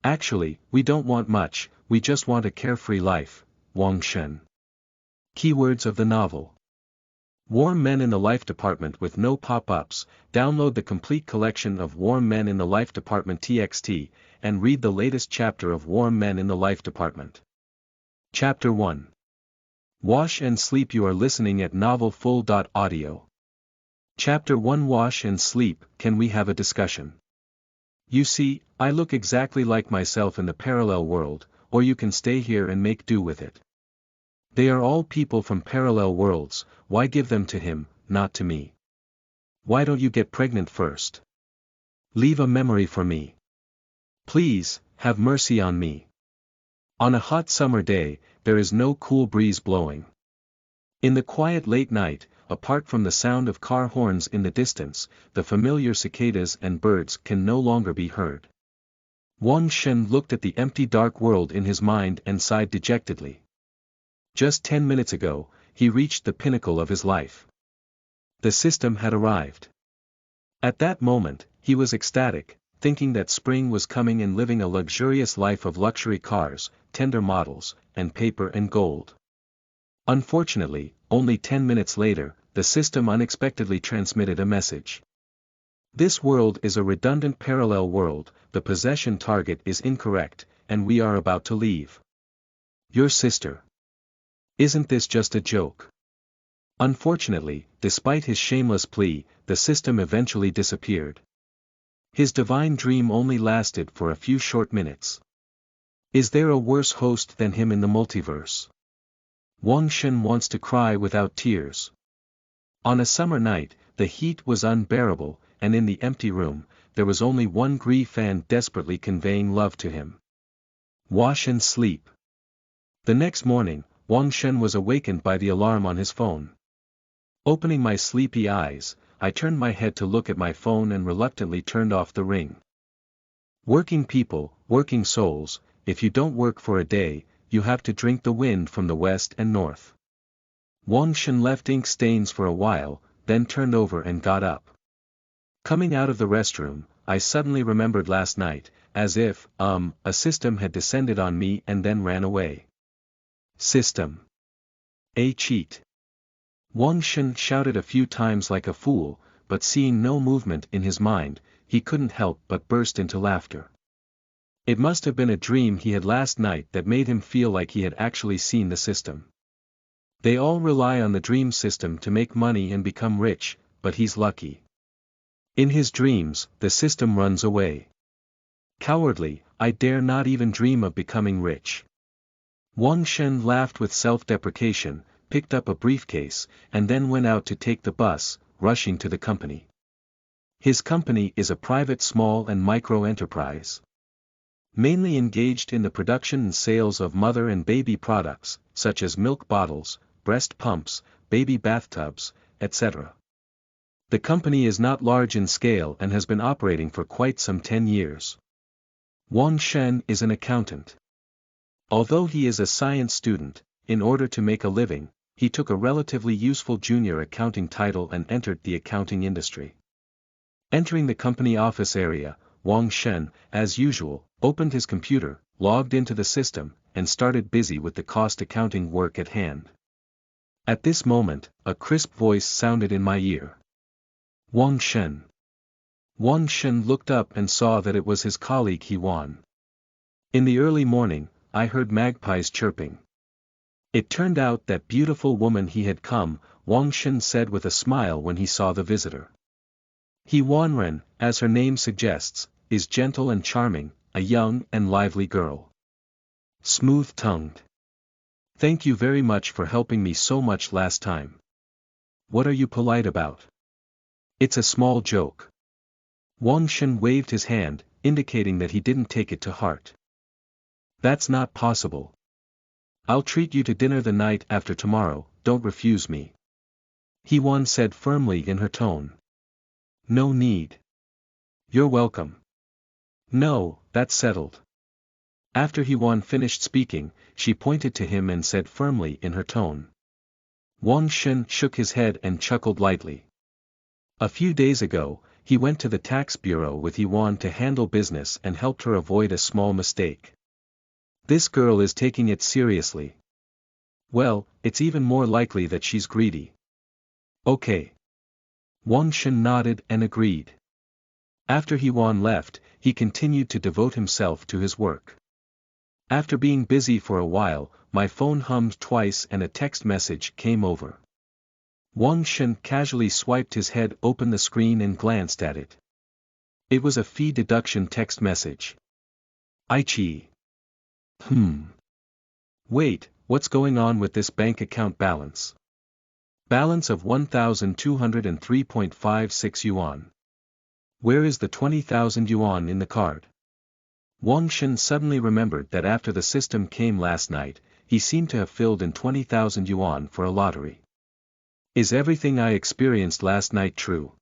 Actually, we don't want much, we just want a carefree life. Wang Shen. Keywords of the novel. Warm Men in the Life Department with no pop-ups. Download the complete collection of Warm Men in the Life Department TXT, and read the latest chapter of Warm Men in the Life Department. Chapter 1. Wash and Sleep. You are listening at novelfull.audio. Chapter 1. Wash and Sleep. Can we have a discussion? You see, I look exactly like myself in the parallel world, or you can stay here and make do with it. They are all people from parallel worlds. Why give them to him, not to me? Why don't you get pregnant first? Leave a memory for me. Please, have mercy on me. On a hot summer day, there is no cool breeze blowing. In the quiet late night, apart from the sound of car horns in the distance, the familiar cicadas and birds can no longer be heard. Wang Shen looked at the empty dark world in his mind and sighed dejectedly. Just 10 minutes ago, he reached the pinnacle of his life. The system had arrived. At that moment, he was ecstatic, thinking that spring was coming and living a luxurious life of luxury cars, tender models, and paper and gold. Unfortunately, only 10 minutes later, the system unexpectedly transmitted a message. This world is a redundant parallel world, the possession target is incorrect, and we are about to leave. Your sister. Isn't this just a joke? Unfortunately, despite his shameless plea, the system eventually disappeared. His divine dream only lasted for a few short minutes. Is there a worse host than him in the multiverse? Wang Shen wants to cry without tears. On a summer night, the heat was unbearable, and in the empty room, there was only one grief fan desperately conveying love to him. Wash and sleep. The next morning, Wang Shen was awakened by the alarm on his phone. Opening my sleepy eyes, I turned my head to look at my phone and reluctantly turned off the ring. Working people, working souls, if you don't work for a day, you have to drink the wind from the west and north. Wang Shen left ink stains for a while, then turned over and got up. Coming out of the restroom, I suddenly remembered last night, as if, a system had descended on me and then ran away. System. A cheat. Wang Shen shouted a few times like a fool, but seeing no movement in his mind, he couldn't help but burst into laughter. It must have been a dream he had last night that made him feel like he had actually seen the system. They all rely on the dream system to make money and become rich, but he's lucky. In his dreams, the system runs away. Cowardly, I dare not even dream of becoming rich. Wang Shen laughed with self-deprecation, picked up a briefcase, and then went out to take the bus, rushing to the company. His company is a private small and micro enterprise. Mainly engaged in the production and sales of mother and baby products, such as milk bottles, breast pumps, baby bathtubs, etc. The company is not large in scale and has been operating for quite some 10 years. Wang Shen is an accountant. Although he is a science student, in order to make a living, he took a relatively useful junior accounting title and entered the accounting industry. Entering the company office area, Wang Shen, as usual, opened his computer, logged into the system, and started busy with the cost accounting work at hand. At this moment, a crisp voice sounded in my ear. Wang Shen. Wang Shen looked up and saw that it was his colleague He Wan. In the early morning, I heard magpies chirping. It turned out that beautiful woman he had come, Wang Shen said with a smile when he saw the visitor. He Wanren, as her name suggests, is gentle and charming, a young and lively girl. Smooth-tongued. Thank you very much for helping me so much last time. What are you polite about? It's a small joke. Wang Shen waved his hand, indicating that he didn't take it to heart. That's not possible. I'll treat you to dinner the night after tomorrow, don't refuse me. He Wan said firmly in her tone. No need. You're welcome. No, that's settled. After He Wan finished speaking, she pointed to him and said firmly in her tone. Wang Shen shook his head and chuckled lightly. A few days ago, he went to the tax bureau with Yuan to handle business and helped her avoid a small mistake. This girl is taking it seriously. Well, it's even more likely that she's greedy. Okay. Wang Shen nodded and agreed. After Yuan left, he continued to devote himself to his work. After being busy for a while, my phone hummed twice and a text message came over. Wang Shen casually swiped his head open the screen and glanced at it. It was a fee deduction text message. Aichi. Wait, what's going on with this bank account balance? Balance of 1,203.56 yuan. Where is the 20,000 yuan in the card? Wang Shen suddenly remembered that after the system came last night, he seemed to have filled in 20,000 yuan for a lottery. Is everything I experienced last night true?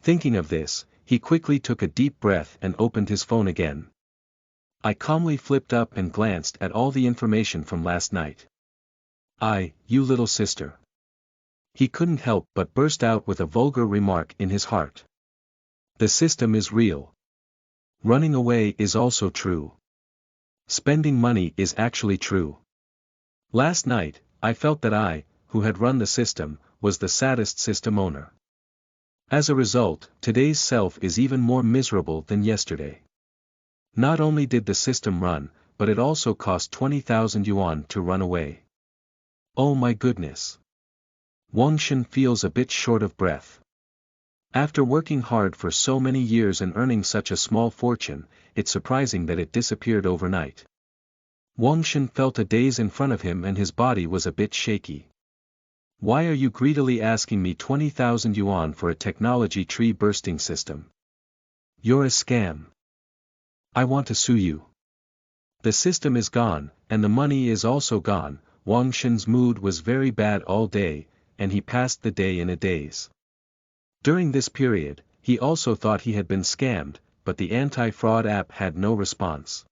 Thinking of this, he quickly took a deep breath and opened his phone again. I calmly flipped up and glanced at all the information from last night. You little sister. He couldn't help but burst out with a vulgar remark in his heart. The system is real. Running away is also true. Spending money is actually true. Last night, I felt that I, who had run the system, was the saddest system owner. As a result, today's self is even more miserable than yesterday. Not only did the system run, but it also cost 20,000 yuan to run away. Oh my goodness. Wang Shen feels a bit short of breath. After working hard for so many years and earning such a small fortune, it's surprising that it disappeared overnight. Wang Shen felt a daze in front of him and his body was a bit shaky. Why are you greedily asking me 20,000 yuan for a technology tree bursting system? You're a scam. I want to sue you. The system is gone, and the money is also gone. Wang Shen's mood was very bad all day, and he passed the day in a daze. During this period, he also thought he had been scammed, but the anti-fraud app had no response.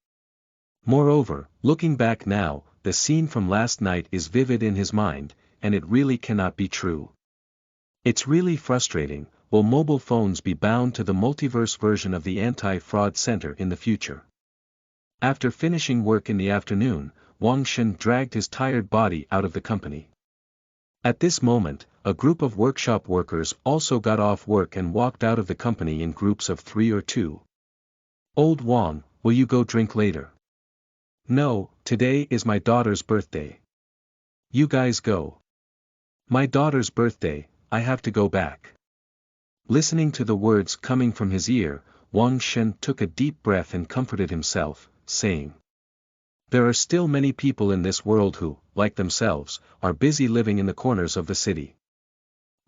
Moreover, looking back now, the scene from last night is vivid in his mind, and it really cannot be true. It's really frustrating. Will mobile phones be bound to the multiverse version of the anti-fraud center in the future? After finishing work in the afternoon, Wang Shen dragged his tired body out of the company. At this moment, a group of workshop workers also got off work and walked out of the company in groups of 3 or 2. Old Wang, will you go drink later? No, today is my daughter's birthday. You guys go. My daughter's birthday, I have to go back. Listening to the words coming from his ear, Wang Shen took a deep breath and comforted himself, saying, there are still many people in this world who, like themselves, are busy living in the corners of the city.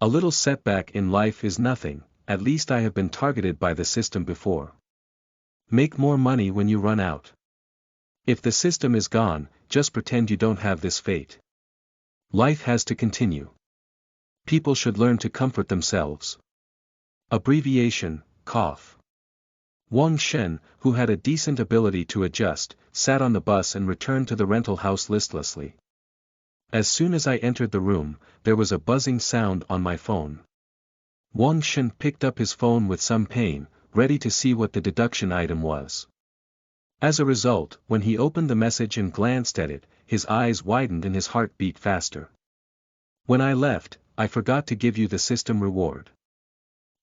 A little setback in life is nothing, at least I have been targeted by the system before. Make more money when you run out. If the system is gone, just pretend you don't have this fate. Life has to continue. People should learn to comfort themselves. Abbreviation, cough. Wang Shen, who had a decent ability to adjust, sat on the bus and returned to the rental house listlessly. As soon as I entered the room, there was a buzzing sound on my phone. Wang Shen picked up his phone with some pain, ready to see what the deduction item was. As a result, when he opened the message and glanced at it, his eyes widened and his heart beat faster. When I left, I forgot to give you the system reward.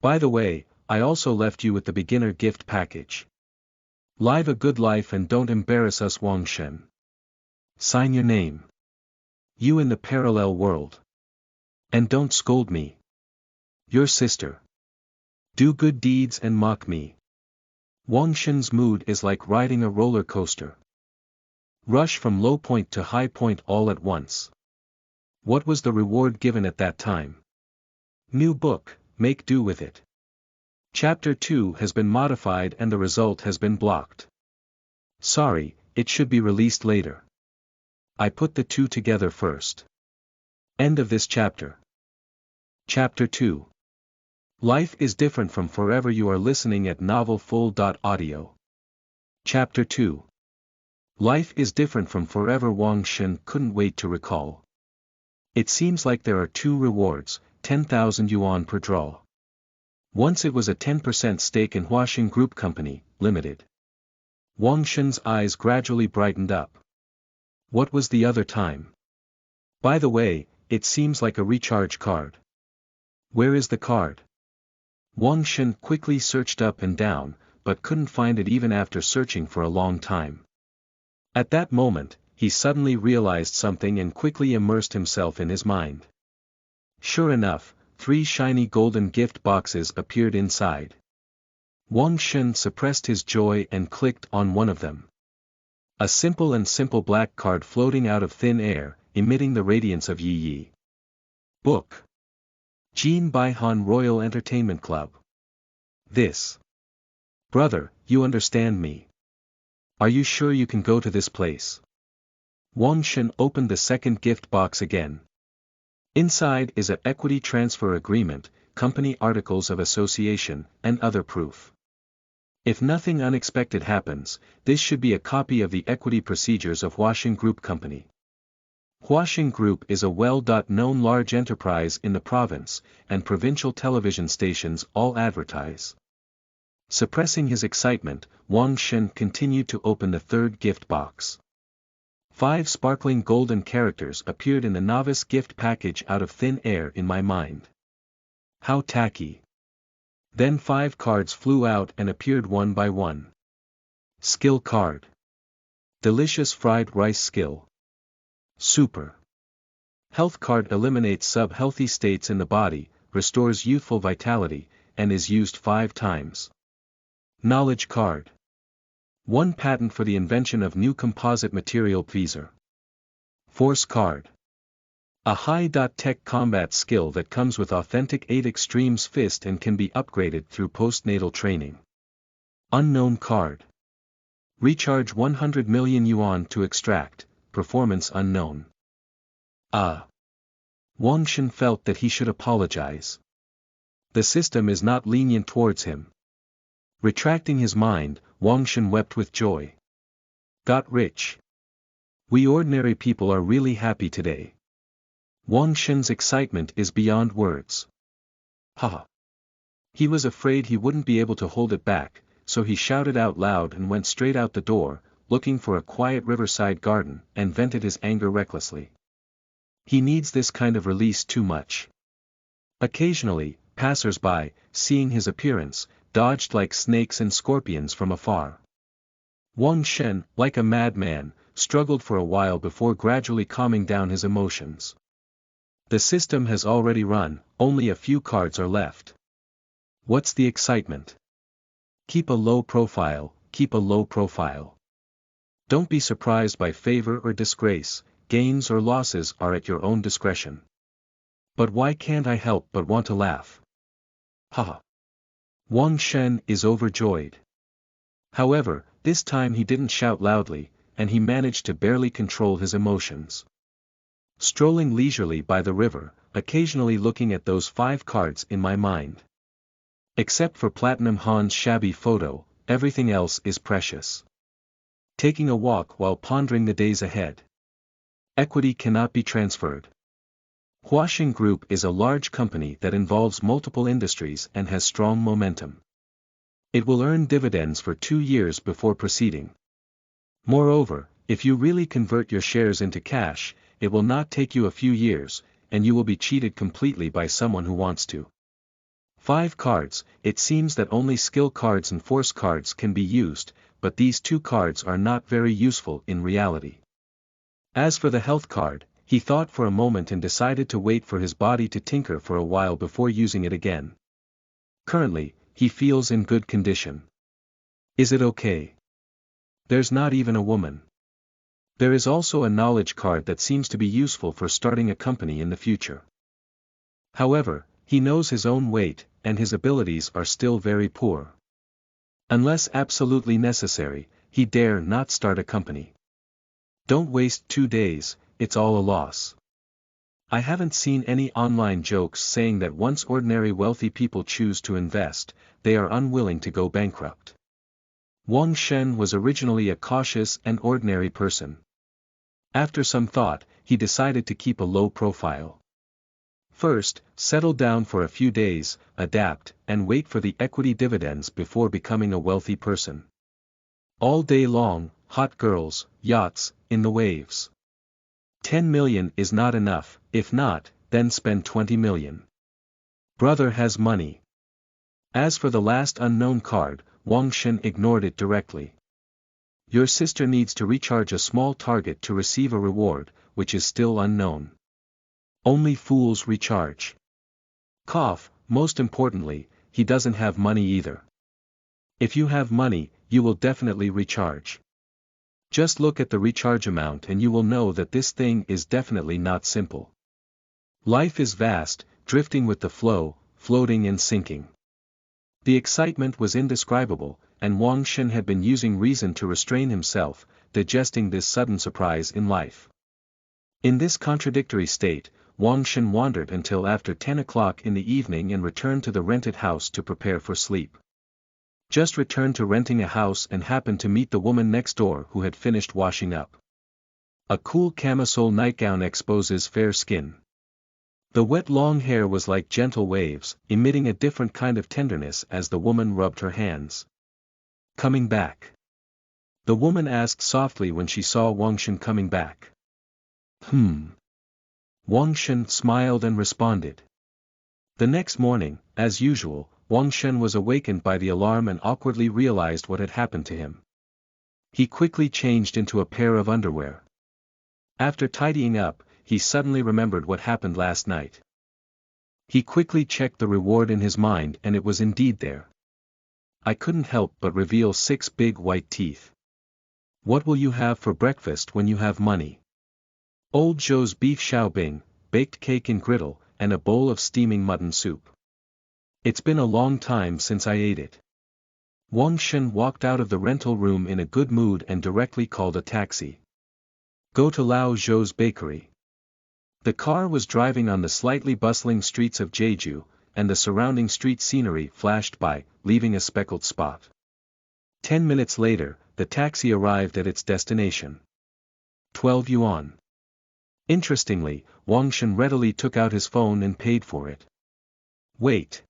By the way, I also left you with the beginner gift package. Live a good life and don't embarrass us, Wang Shen. Sign your name. You in the parallel world. And don't scold me. Your sister. Do good deeds and mock me. Wang Shen's mood is like riding a roller coaster. Rush from low point to high point all at once. What was the reward given at that time? New book, make do with it. Chapter 2 has been modified and the result has been blocked. Sorry, it should be released later. I put the two together first. End of this chapter. Chapter 2. Life is different from forever. You are listening at novelfull.audio. Chapter 2. Life is different from forever. Wang Shen couldn't wait to recall. It seems like there are two rewards, 10,000 yuan per draw. Once it was a 10% stake in Huaxing Group Company, Limited. Wang Shen's eyes gradually brightened up. What was the other time? By the way, it seems like a recharge card. Where is the card? Wang Shen quickly searched up and down, but couldn't find it even after searching for a long time. At that moment, he suddenly realized something and quickly immersed himself in his mind. Sure enough, 3 shiny golden gift boxes appeared inside. Wang Shen suppressed his joy and clicked on one of them. A simple black card floating out of thin air, emitting the radiance of Yi Yi. Book. Jin Baihan Royal Entertainment Club. This. Brother, you understand me. Are you sure you can go to this place? Wang Shen opened the second gift box again. Inside is an equity transfer agreement, company articles of association, and other proof. If nothing unexpected happens, this should be a copy of the equity procedures of Huaxing Group Company. Huaxing Group is a well-known large enterprise in the province, and provincial television stations all advertise. Suppressing his excitement, Wang Shen continued to open the third gift box. 5 sparkling golden characters appeared in the novice gift package out of thin air in my mind. How tacky. Then 5 cards flew out and appeared one by one. Skill card. Delicious fried rice skill. Super. Health card eliminates sub-healthy states in the body, restores youthful vitality, and is used 5 times. Knowledge card. 1 patent for the invention of new composite material Pfizer. Force card. A high-tech combat skill that comes with authentic 8 extremes fist and can be upgraded through postnatal training. Unknown card. Recharge 100 million yuan to extract, performance unknown. Wang Shen felt that he should apologize. The system is not lenient towards him. Retracting his mind, Wang Shen wept with joy. Got rich. We ordinary people are really happy today. Wang Shen's excitement is beyond words. Haha. He was afraid he wouldn't be able to hold it back, so he shouted out loud and went straight out the door, looking for a quiet riverside garden, and vented his anger recklessly. He needs this kind of release too much. Occasionally, passers-by, seeing his appearance, dodged like snakes and scorpions from afar. Wang Shen, like a madman, struggled for a while before gradually calming down his emotions. The system has already run, only a few cards are left. What's the excitement? Keep a low profile, keep a low profile. Don't be surprised by favor or disgrace, gains or losses are at your own discretion. But why can't I help but want to laugh? Haha. Wang Shen is overjoyed. However, this time he didn't shout loudly, and he managed to barely control his emotions. Strolling leisurely by the river, occasionally looking at those 5 cards in my mind. Except for Platinum Han's shabby photo, everything else is precious. Taking a walk while pondering the days ahead. Equity cannot be transferred. Huaxing Group is a large company that involves multiple industries and has strong momentum. It will earn dividends for 2 years before proceeding. Moreover, if you really convert your shares into cash, it will not take you a few years, and you will be cheated completely by someone who wants to. 5 cards, it seems that only skill cards and force cards can be used, but these 2 cards are not very useful in reality. As for the health card, he thought for a moment and decided to wait for his body to tinker for a while before using it again. Currently, he feels in good condition. Is it okay? There's not even a woman. There is also a knowledge card that seems to be useful for starting a company in the future. However, he knows his own weight, and his abilities are still very poor. Unless absolutely necessary, he dare not start a company. Don't waste 2 days, it's all a loss. I haven't seen any online jokes saying that once ordinary wealthy people choose to invest, they are unwilling to go bankrupt. Wang Shen was originally a cautious and ordinary person. After some thought, he decided to keep a low profile. First, settle down for a few days, adapt, and wait for the equity dividends before becoming a wealthy person. All day long, hot girls, yachts, in the waves. 10 million is not enough, if not, then spend 20 million. Brother has money. As for the last unknown card, Wang Shen ignored it directly. Your sister needs to recharge a small target to receive a reward, which is still unknown. Only fools recharge. Cough, most importantly, he doesn't have money either. If you have money, you will definitely recharge. Just look at the recharge amount and you will know that this thing is definitely not simple. Life is vast, drifting with the flow, floating and sinking. The excitement was indescribable, and Wang Shen had been using reason to restrain himself, digesting this sudden surprise in life. In this contradictory state, Wang Shen wandered until after 10 o'clock in the evening and returned to the rented house to prepare for sleep. Just returned to renting a house and happened to meet the woman next door who had finished washing up. A cool camisole nightgown exposes fair skin. The wet long hair was like gentle waves, emitting a different kind of tenderness as the woman rubbed her hands. Coming back? The woman asked softly when she saw Wang Shen coming back. Wang Shen smiled and responded. The next morning, as usual, Wang Shen was awakened by the alarm and awkwardly realized what had happened to him. He quickly changed into a pair of underwear. After tidying up, he suddenly remembered what happened last night. He quickly checked the reward in his mind and it was indeed there. I couldn't help but reveal 6 big white teeth. What will you have for breakfast when you have money? Old Zhou's beef xiaobing, baked cake in griddle, and a bowl of steaming mutton soup. It's been a long time since I ate it. Wang Shen walked out of the rental room in a good mood and directly called a taxi. Go to Lao Zhou's bakery. The car was driving on the slightly bustling streets of Jeju, and the surrounding street scenery flashed by, leaving a speckled spot. 10 minutes later, the taxi arrived at its destination. 12 yuan. Interestingly, Wang Shen readily took out his phone and paid for it. Wait.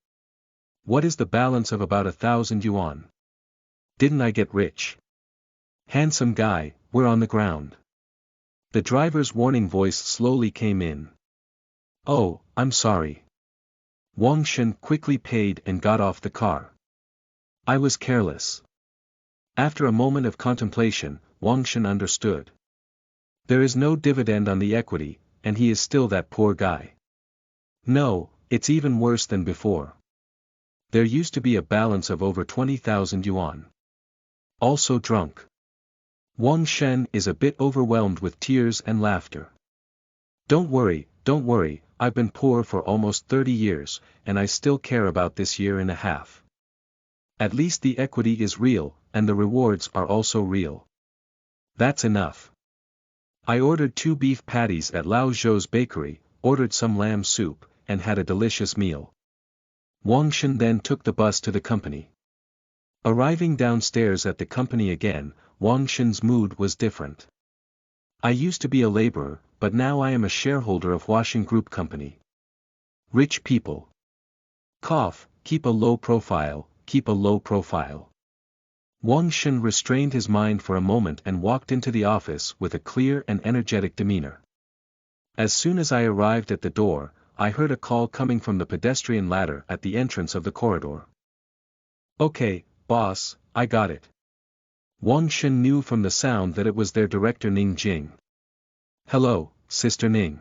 What is the balance of about 1,000 yuan? Didn't I get rich? Handsome guy, we're on the ground. The driver's warning voice slowly came in. Oh, I'm sorry. Wang Shen quickly paid and got off the car. I was careless. After a moment of contemplation, Wang Shen understood. There is no dividend on the equity, and he is still that poor guy. No, it's even worse than before. There used to be a balance of over 20,000 yuan. Also drunk. Wang Shen is a bit overwhelmed with tears and laughter. Don't worry, I've been poor for almost 30 years, and I still care about this year and a half. At least the equity is real, and the rewards are also real. That's enough. I ordered 2 beef patties at Lao Zhou's bakery, ordered some lamb soup, and had a delicious meal. Wang Shen then took the bus to the company. Arriving downstairs at the company again, Wang Shen's mood was different. I used to be a laborer, but now I am a shareholder of Washing Group Company. Rich people. Cough, keep a low profile, keep a low profile. Wang Shen restrained his mind for a moment and walked into the office with a clear and energetic demeanor. As soon as I arrived at the door, I heard a call coming from the pedestrian ladder at the entrance of the corridor. Okay, boss, I got it. Wang Shen knew from the sound that it was their director Ning Jing. Hello, Sister Ning.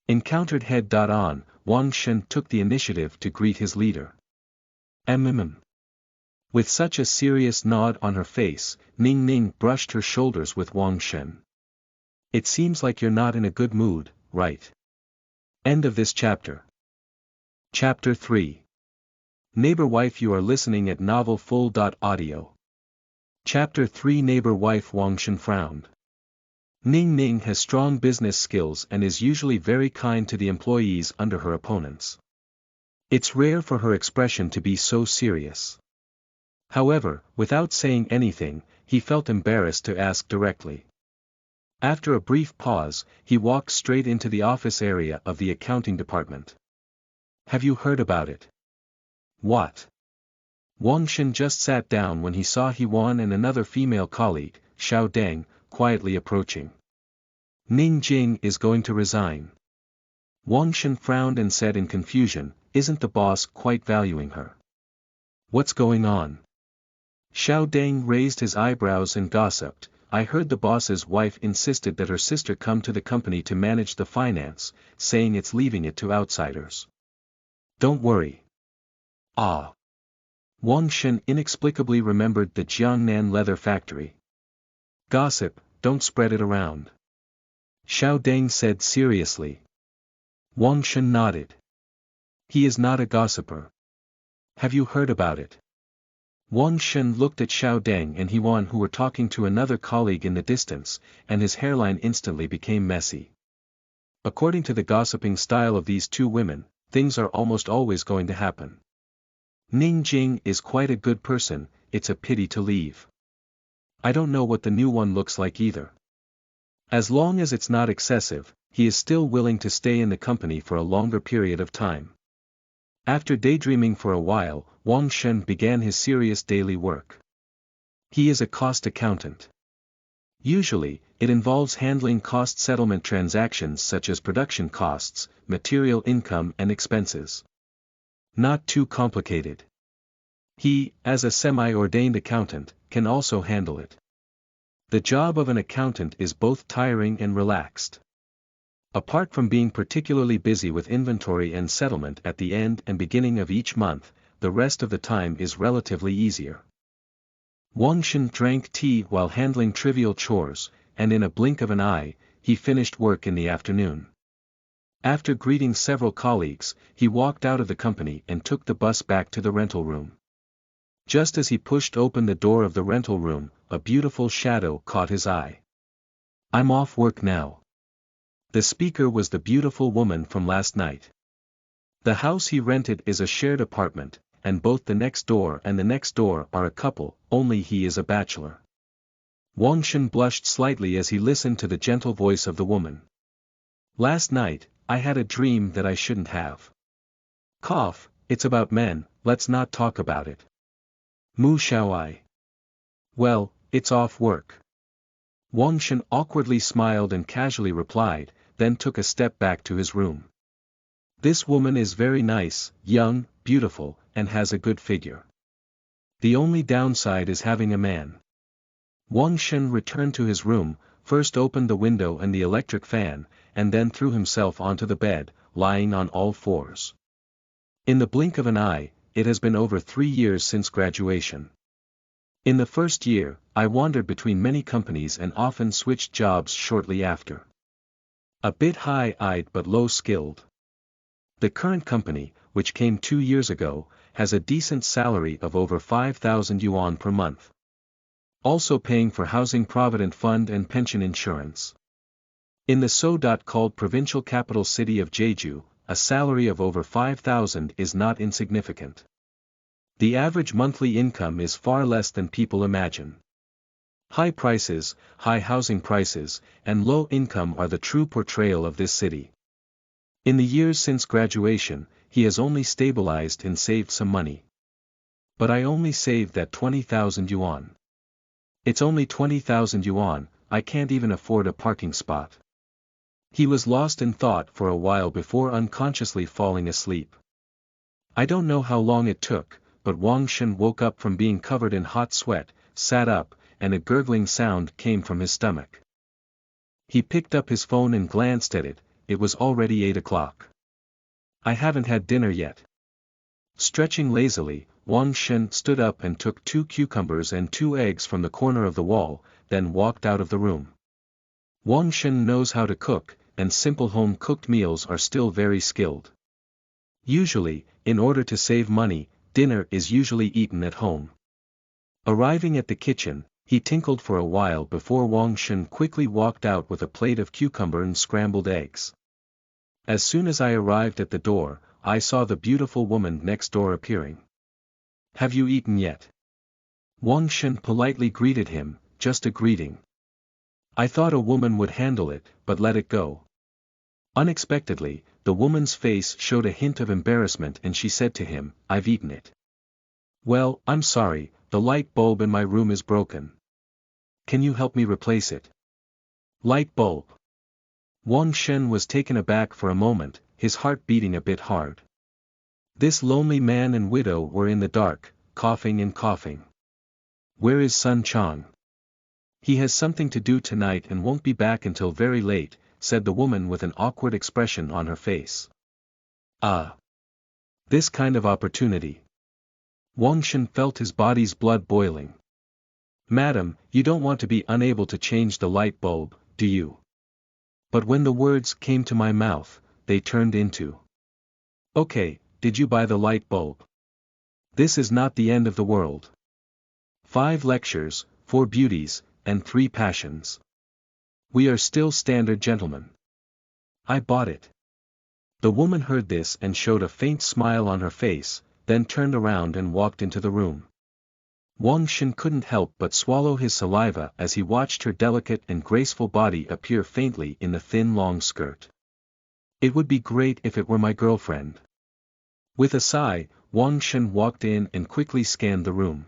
Encountered head-on, Wang Shen took the initiative to greet his leader. With such a serious nod on her face, Ning brushed her shoulders with Wang Shen. It seems like you're not in a good mood, right? End of this chapter. Chapter 3. Neighbor wife. You are listening at novelfull.audio. Chapter 3. Neighbor wife. Wang Shen frowned. Ning has strong business skills and is usually very kind to the employees under her opponents. It's rare for her expression to be so serious. However, without saying anything, he felt embarrassed to ask directly. After a brief pause, he walked straight into the office area of the accounting department. Have you heard about it? What? Wang Shen just sat down when he saw He-Wan and another female colleague, Xiao Deng, quietly approaching. Ning Jing is going to resign. Wang Shen frowned and said in confusion, isn't the boss quite valuing her? What's going on? Xiao Deng raised his eyebrows and gossiped, I heard the boss's wife insisted that her sister come to the company to manage the finance, saying it's leaving it to outsiders. Don't worry. Ah. Wang Shen inexplicably remembered the Jiangnan leather factory. Gossip, don't spread it around. Xiao Deng said seriously. Wang Shen nodded. He is not a gossiper. Have you heard about it? Wang Shen looked at Xiao Deng and He-Wan who were talking to another colleague in the distance, and his hairline instantly became messy. According to the gossiping style of these two women, things are almost always going to happen. Ning Jing is quite a good person, it's a pity to leave. I don't know what the new one looks like either. As long as it's not excessive, he is still willing to stay in the company for a longer period of time. After daydreaming for a while, Wang Shen began his serious daily work. He is a cost accountant. Usually, it involves handling cost settlement transactions such as production costs, material income and expenses. Not too complicated. He, as a semi-ordained accountant, can also handle it. The job of an accountant is both tiring and relaxed. Apart from being particularly busy with inventory and settlement at the end and beginning of each month, the rest of the time is relatively easier. Wang Shen drank tea while handling trivial chores, and in a blink of an eye, he finished work in the afternoon. After greeting several colleagues, he walked out of the company and took the bus back to the rental room. Just as he pushed open the door of the rental room, a beautiful shadow caught his eye. I'm off work now. The speaker was the beautiful woman from last night. The house he rented is a shared apartment, and both the next door and the next door are a couple, only he is a bachelor. Wang Shen blushed slightly as he listened to the gentle voice of the woman. Last night, I had a dream that I shouldn't have. Cough, it's about men, let's not talk about it. Mu shall I? Well, it's off work. Wang Shen awkwardly smiled and casually replied, then took a step back to his room. This woman is very nice, young, beautiful, and has a good figure. The only downside is having a man. Wang Shen returned to his room, first opened the window and the electric fan, and then threw himself onto the bed, lying on all fours. In the blink of an eye, it has been over 3 years since graduation. In the first year, I wandered between many companies and often switched jobs shortly after. A bit high-eyed but low-skilled. The current company, which came 2 years ago, has a decent salary of over 5,000 yuan per month. Also paying for housing provident fund and pension insurance. In the so-called provincial capital city of Jeju, a salary of over 5,000 is not insignificant. The average monthly income is far less than people imagine. High prices, high housing prices, and low income are the true portrayal of this city. In the years since graduation, he has only stabilized and saved some money. But I only saved that 20,000 yuan. It's only 20,000 yuan, I can't even afford a parking spot. He was lost in thought for a while before unconsciously falling asleep. I don't know how long it took, but Wang Shen woke up from being covered in hot sweat, sat up, and a gurgling sound came from his stomach. He picked up his phone and glanced at it, it was already 8 o'clock. I haven't had dinner yet. Stretching lazily, Wang Shen stood up and took 2 cucumbers and 2 eggs from the corner of the wall, then walked out of the room. Wang Shen knows how to cook, and simple home-cooked meals are still very skilled. Usually, in order to save money, dinner is usually eaten at home. Arriving at the kitchen, he tinkled for a while before Wang Shen quickly walked out with a plate of cucumber and scrambled eggs. As soon as I arrived at the door, I saw the beautiful woman next door appearing. Have you eaten yet? Wang Shen politely greeted him, just a greeting. I thought a woman would handle it, but let it go. Unexpectedly, the woman's face showed a hint of embarrassment and she said to him, I've eaten it. Well, I'm sorry, the light bulb in my room is broken. Can you help me replace it? Light bulb. Wang Shen was taken aback for a moment, his heart beating a bit hard. This lonely man and widow were in the dark, coughing and coughing. Where is Sun Chang? He has something to do tonight and won't be back until very late, said the woman with an awkward expression on her face. Ah! This kind of opportunity. Wang Shen felt his body's blood boiling. Madam, you don't want to be unable to change the light bulb, do you? But when the words came to my mouth, they turned into. Okay, did you buy the light bulb? This is not the end of the world. 5 lectures, 4 beauties, and 3 passions. We are still standard gentlemen. I bought it. The woman heard this and showed a faint smile on her face, then turned around and walked into the room. Wang Shen couldn't help but swallow his saliva as he watched her delicate and graceful body appear faintly in the thin long skirt. It would be great if it were my girlfriend. With a sigh, Wang Shen walked in and quickly scanned the room.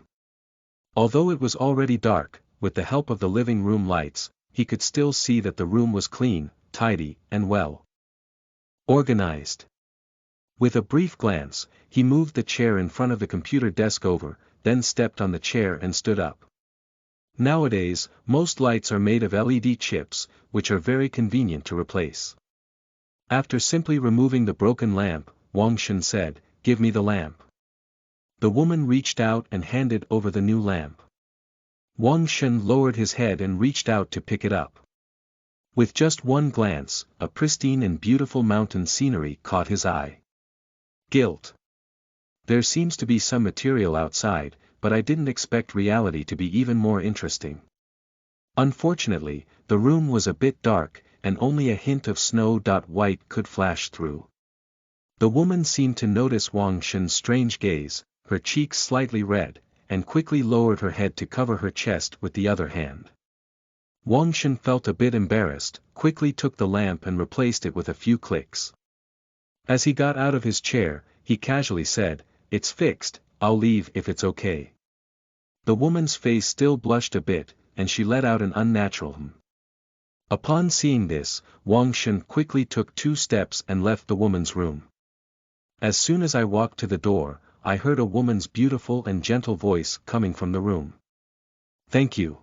Although it was already dark, with the help of the living room lights, he could still see that the room was clean, tidy, and well organized. With a brief glance, he moved the chair in front of the computer desk over, then stepped on the chair and stood up. Nowadays, most lights are made of LED chips, which are very convenient to replace. After simply removing the broken lamp, Wang Shen said, Give me the lamp. The woman reached out and handed over the new lamp. Wang Shen lowered his head and reached out to pick it up. With just one glance, a pristine and beautiful mountain scenery caught his eye. Guilt. There seems to be some material outside, but I didn't expect reality to be even more interesting. Unfortunately, the room was a bit dark, and only a hint of snow-white could flash through. The woman seemed to notice Wang Shen's strange gaze, her cheeks slightly red, and quickly lowered her head to cover her chest with the other hand. Wang Shen felt a bit embarrassed, quickly took the lamp and replaced it with a few clicks. As he got out of his chair, he casually said, It's fixed, I'll leave if it's okay. The woman's face still blushed a bit, and she let out an unnatural hm. Upon seeing this, Wang Shen quickly took 2 steps and left the woman's room. As soon as I walked to the door, I heard a woman's beautiful and gentle voice coming from the room. Thank you.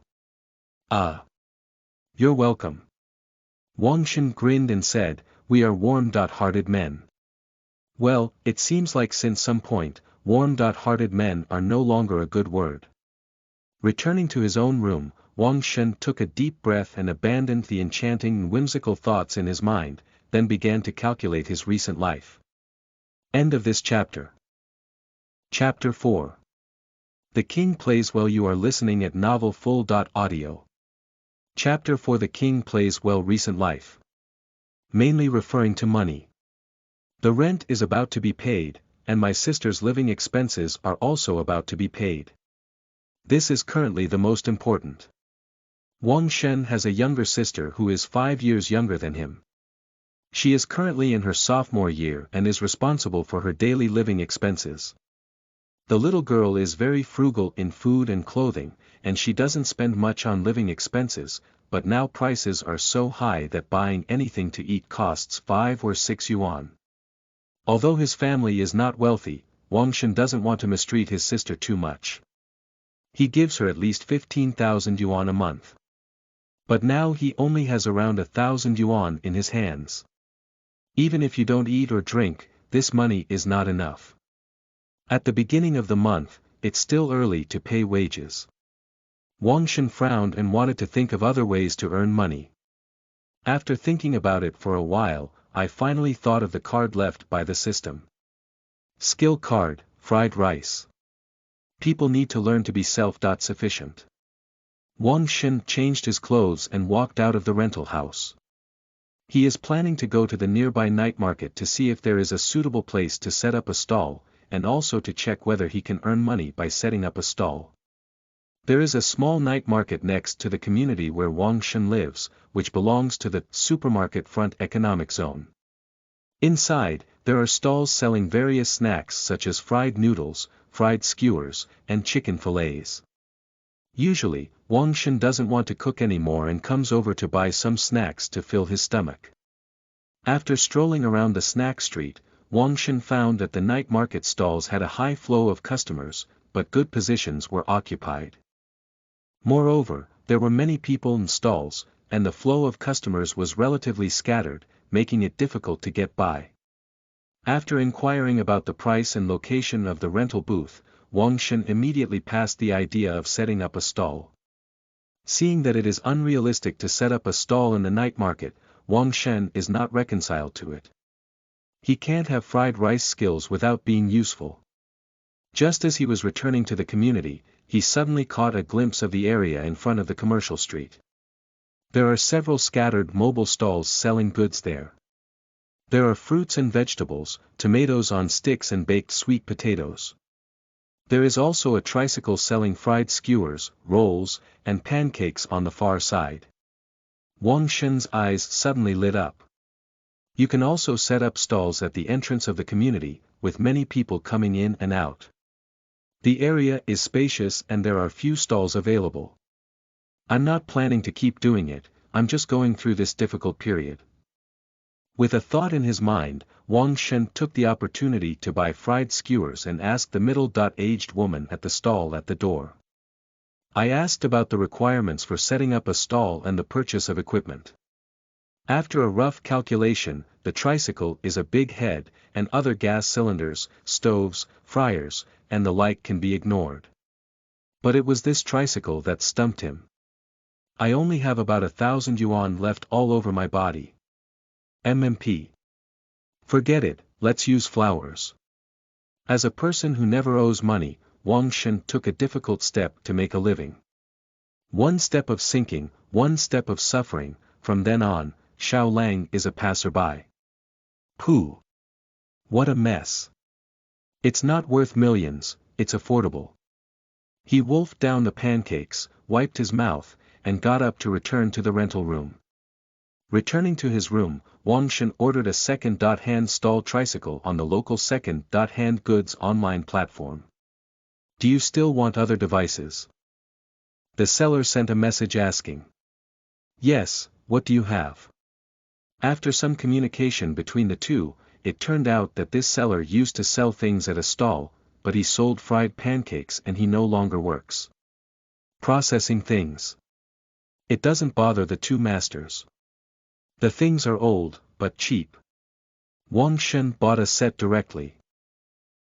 Ah. You're welcome. Wang Shen grinned and said, We are warm-hearted men. Well, it seems like since some point, warm-hearted men are no longer a good word. Returning to his own room, Wang Shen took a deep breath and abandoned the enchanting and whimsical thoughts in his mind, then began to calculate his recent life. End of this chapter. Chapter 4. The King Plays Well. You are listening at Novel Full.audio. Chapter 4. The King Plays Well. Recent life. Mainly referring to money. The rent is about to be paid, and my sister's living expenses are also about to be paid. This is currently the most important. Wang Shen has a younger sister who is 5 years younger than him. She is currently in her sophomore year and is responsible for her daily living expenses. The little girl is very frugal in food and clothing, and she doesn't spend much on living expenses, but now prices are so high that buying anything to eat costs 5 or 6 yuan. Although his family is not wealthy, Wang Shen doesn't want to mistreat his sister too much. He gives her at least 15,000 yuan a month. But now he only has around 1,000 yuan in his hands. Even if you don't eat or drink, this money is not enough. At the beginning of the month, it's still early to pay wages. Wang Shen frowned and wanted to think of other ways to earn money. After thinking about it for a while, I finally thought of the card left by the system. Skill card, fried rice. People need to learn to be self-sufficient. Wang Shen changed his clothes and walked out of the rental house. He is planning to go to the nearby night market to see if there is a suitable place to set up a stall, and also to check whether he can earn money by setting up a stall. There is a small night market next to the community where Wang Shen lives, which belongs to the supermarket front economic zone. Inside, there are stalls selling various snacks such as fried noodles, fried skewers, and chicken fillets. Usually, Wang Shen doesn't want to cook anymore and comes over to buy some snacks to fill his stomach. After strolling around the snack street, Wang Shen found that the night market stalls had a high flow of customers, but good positions were occupied. Moreover, there were many people in stalls, and the flow of customers was relatively scattered, making it difficult to get by. After inquiring about the price and location of the rental booth, Wang Shen immediately passed the idea of setting up a stall. Seeing that it is unrealistic to set up a stall in the night market, Wang Shen is not reconciled to it. He can't have fried rice skills without being useful. Just as he was returning to the community, he suddenly caught a glimpse of the area in front of the commercial street. There are several scattered mobile stalls selling goods there. There are fruits and vegetables, tomatoes on sticks and baked sweet potatoes. There is also a tricycle selling fried skewers, rolls, and pancakes on the far side. Wang Shen's eyes suddenly lit up. You can also set up stalls at the entrance of the community, with many people coming in and out. The area is spacious and there are few stalls available. I'm not planning to keep doing it, I'm just going through this difficult period. With a thought in his mind, Wang Shen took the opportunity to buy fried skewers and asked the middle-aged woman at the stall at the door. I asked about the requirements for setting up a stall and the purchase of equipment. After a rough calculation, the tricycle is a big head, and other gas cylinders, stoves, fryers, and the like can be ignored. But it was this tricycle that stumped him. I only have about 1,000 yuan left all over my body. MMP. Forget it, let's use flowers. As a person who never owes money, Wang Shen took a difficult step to make a living. One step of sinking, one step of suffering, from then on, Xiao Lang is a passerby. Pooh! What a mess. It's not worth millions, it's affordable. He wolfed down the pancakes, wiped his mouth, and got up to return to the rental room. Returning to his room, Wang Shen ordered a second-hand stall tricycle on the local second-hand goods online platform. Do you still want other devices? The seller sent a message asking. Yes, what do you have? After some communication between the two, it turned out that this seller used to sell things at a stall, but he sold fried pancakes and he no longer works processing things. It doesn't bother the two masters. The things are old, but cheap. Wang Shen bought a set directly.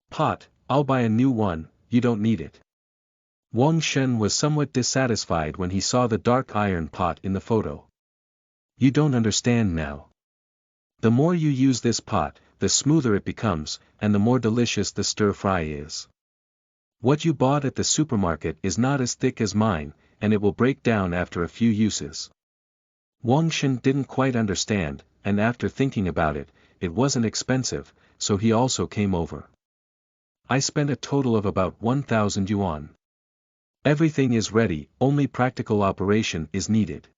Pot, I'll buy a new one, you don't need it. Wang Shen was somewhat dissatisfied when he saw the dark iron pot in the photo. You don't understand now. The more you use this pot, the smoother it becomes, and the more delicious the stir-fry is. What you bought at the supermarket is not as thick as mine, and it will break down after a few uses. Wang Shen didn't quite understand, and after thinking about it, it wasn't expensive, so he also came over. I spent a total of about 1,000 yuan. Everything is ready, only practical operation is needed.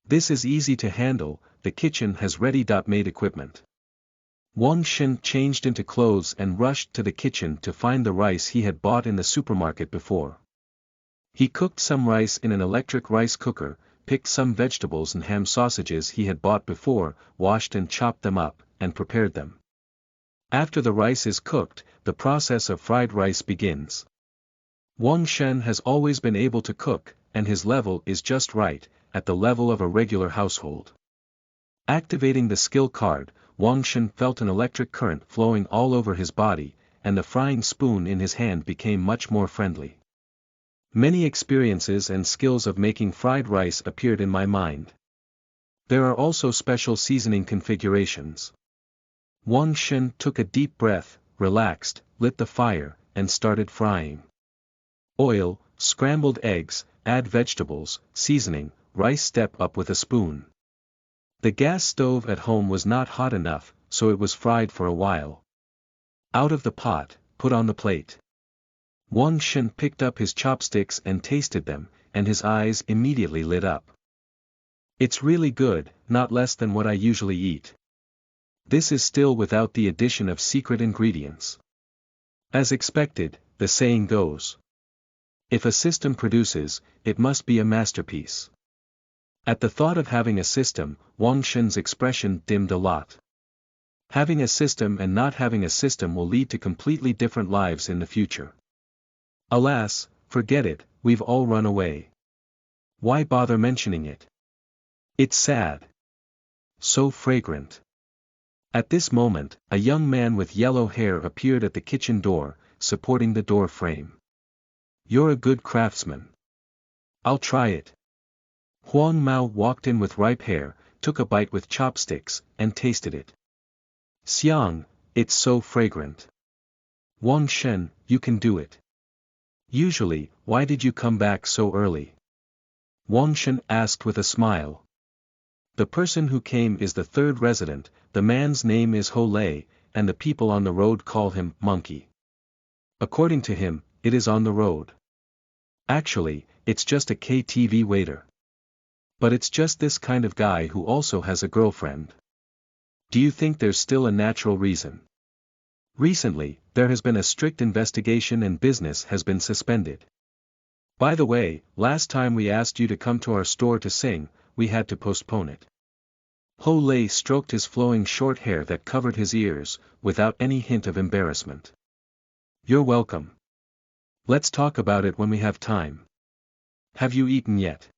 This is easy to handle, the kitchen has ready-made equipment. Wang Shen changed into clothes and rushed to the kitchen to find the rice he had bought in the supermarket before. He cooked some rice in an electric rice cooker, picked some vegetables and ham sausages he had bought before, washed and chopped them up, and prepared them. After the rice is cooked, the process of fried rice begins. Wang Shen has always been able to cook, and his level is just right, at the level of a regular household. Activating the skill card, Wang Shen felt an electric current flowing all over his body, and the frying spoon in his hand became much more friendly. Many experiences and skills of making fried rice appeared in my mind. There are also special seasoning configurations. Wang Shen took a deep breath, relaxed, lit the fire, and started frying. Oil, scrambled eggs, add vegetables, seasoning, rice step up with a spoon. The gas stove at home was not hot enough, so it was fried for a while. Out of the pot, put on the plate. Wang Shen picked up his chopsticks and tasted them, and his eyes immediately lit up. It's really good, not less than what I usually eat. This is still without the addition of secret ingredients. As expected, the saying goes. If a system produces, it must be a masterpiece. At the thought of having a system, Wang Shen's expression dimmed a lot. Having a system and not having a system will lead to completely different lives in the future. Alas, forget it, we've all run away. Why bother mentioning it? It's sad. So fragrant. At this moment, a young man with yellow hair appeared at the kitchen door, supporting the door frame. You're a good craftsman. I'll try it. Huang Mao walked in with ripe hair, took a bite with chopsticks, and tasted it. Xiang, it's so fragrant. Wang Shen, you can do it. Usually, why did you come back so early? Wang Shen asked with a smile. The person who came is the third resident, the man's name is Ho Lei, and the people on the road call him Monkey. According to him, it is on the road. Actually, it's just a KTV waiter. But it's just this kind of guy who also has a girlfriend. Do you think there's still a natural reason? Recently, there has been a strict investigation and business has been suspended. By the way, last time we asked you to come to our store to sing, we had to postpone it. Ho Lei stroked his flowing short hair that covered his ears, without any hint of embarrassment. You're welcome. Let's talk about it when we have time. Have you eaten yet?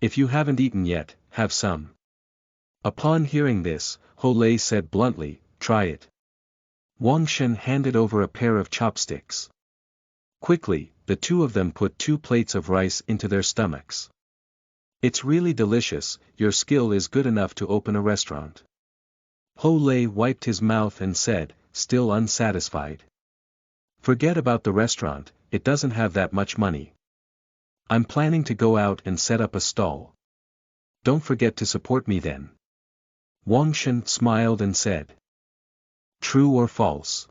If you haven't eaten yet, have some. Upon hearing this, Ho Lei said bluntly, try it. Wang Shen handed over a pair of chopsticks. Quickly, the two of them put 2 plates of rice into their stomachs. It's really delicious, your skill is good enough to open a restaurant. Ho Lei wiped his mouth and said, still unsatisfied. Forget about the restaurant, it doesn't have that much money. I'm planning to go out and set up a stall. Don't forget to support me then. Wang Shen smiled and said. True or false?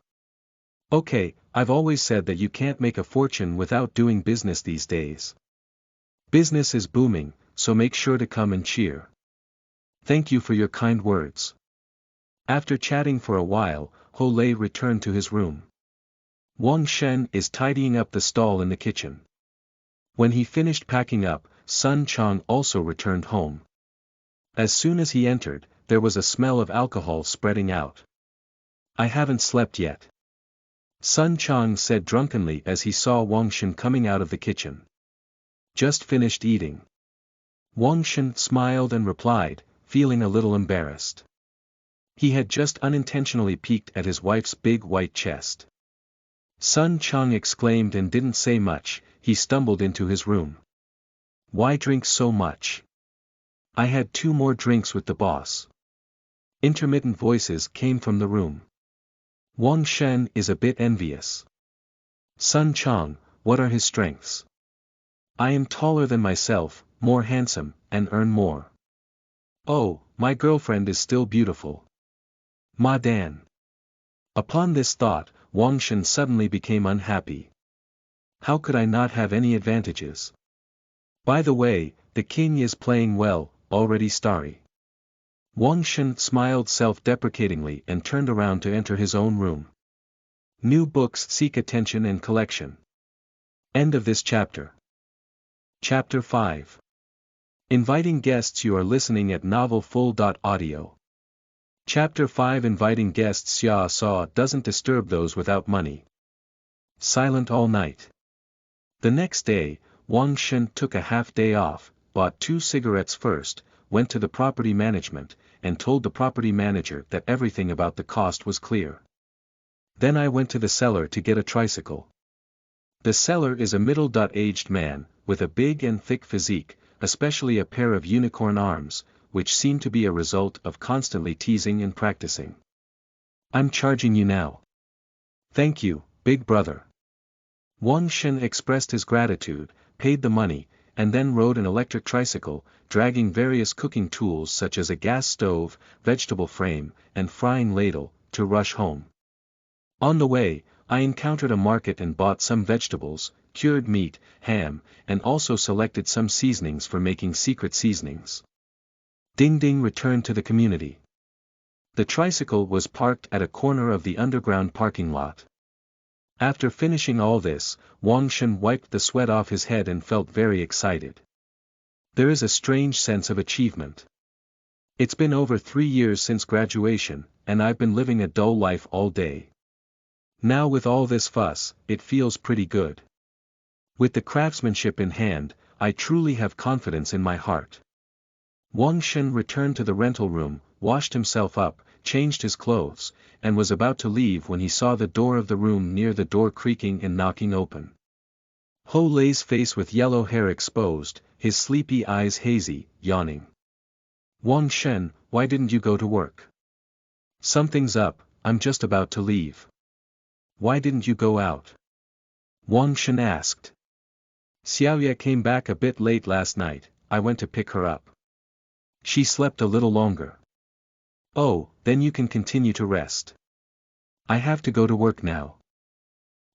Okay, I've always said that you can't make a fortune without doing business these days. Business is booming, so make sure to come and cheer. Thank you for your kind words. After chatting for a while, Ho Lei returned to his room. Wang Shen is tidying up the stall in the kitchen. When he finished packing up, Sun Chang also returned home. As soon as he entered, there was a smell of alcohol spreading out. I haven't slept yet. Sun Chang said drunkenly as he saw Wang Shen coming out of the kitchen. Just finished eating. Wang Shen smiled and replied, feeling a little embarrassed. He had just unintentionally peeked at his wife's big white chest. Sun Chang exclaimed and didn't say much, he stumbled into his room. Why drink so much? I had 2 more drinks with the boss. Intermittent voices came from the room. Wang Shen is a bit envious. Sun Chang, what are his strengths? I am taller than myself, more handsome, and earn more. Oh, my girlfriend is still beautiful. Ma Dan. Upon this thought, Wang Shen suddenly became unhappy. How could I not have any advantages? By the way, the king is playing well, already starry. Wang Shen smiled self-deprecatingly and turned around to enter his own room. New books seek attention and collection. End of this chapter. Chapter 5. Inviting guests. You are listening at novelfull.audio. Chapter 5. Inviting guests. Xia Saw doesn't disturb those without money. Silent all night. The next day, Wang Shen took a half-day off, bought 2 cigarettes first, went to the property management, and told the property manager that everything about the cost was clear. Then I went to the seller to get a tricycle. The seller is a middle-aged man, with a big and thick physique, especially a pair of unicorn arms, which seem to be a result of constantly teasing and practicing. I'm charging you now. Thank you, big brother. Wang Shen expressed his gratitude, paid the money, and then rode an electric tricycle, dragging various cooking tools such as a gas stove, vegetable frame, and frying ladle, to rush home. On the way, I encountered a market and bought some vegetables, cured meat, ham, and also selected some seasonings for making secret seasonings. Ding Ding returned to the community. The tricycle was parked at a corner of the underground parking lot. After finishing all this, Wang Shen wiped the sweat off his head and felt very excited. There is a strange sense of achievement. It's been over 3 years since graduation, and I've been living a dull life all day. Now with all this fuss, it feels pretty good. With the craftsmanship in hand, I truly have confidence in my heart. Wang Shen returned to the rental room, washed himself up, changed his clothes, and was about to leave when he saw the door of the room near the door creaking and knocking open. Ho Lei's face with yellow hair exposed, his sleepy eyes hazy, yawning. Wang Shen, why didn't you go to work? Something's up, I'm just about to leave. Why didn't you go out? Wang Shen asked. Xiaoye came back a bit late last night, I went to pick her up. She slept a little longer. Oh, then you can continue to rest. I have to go to work now.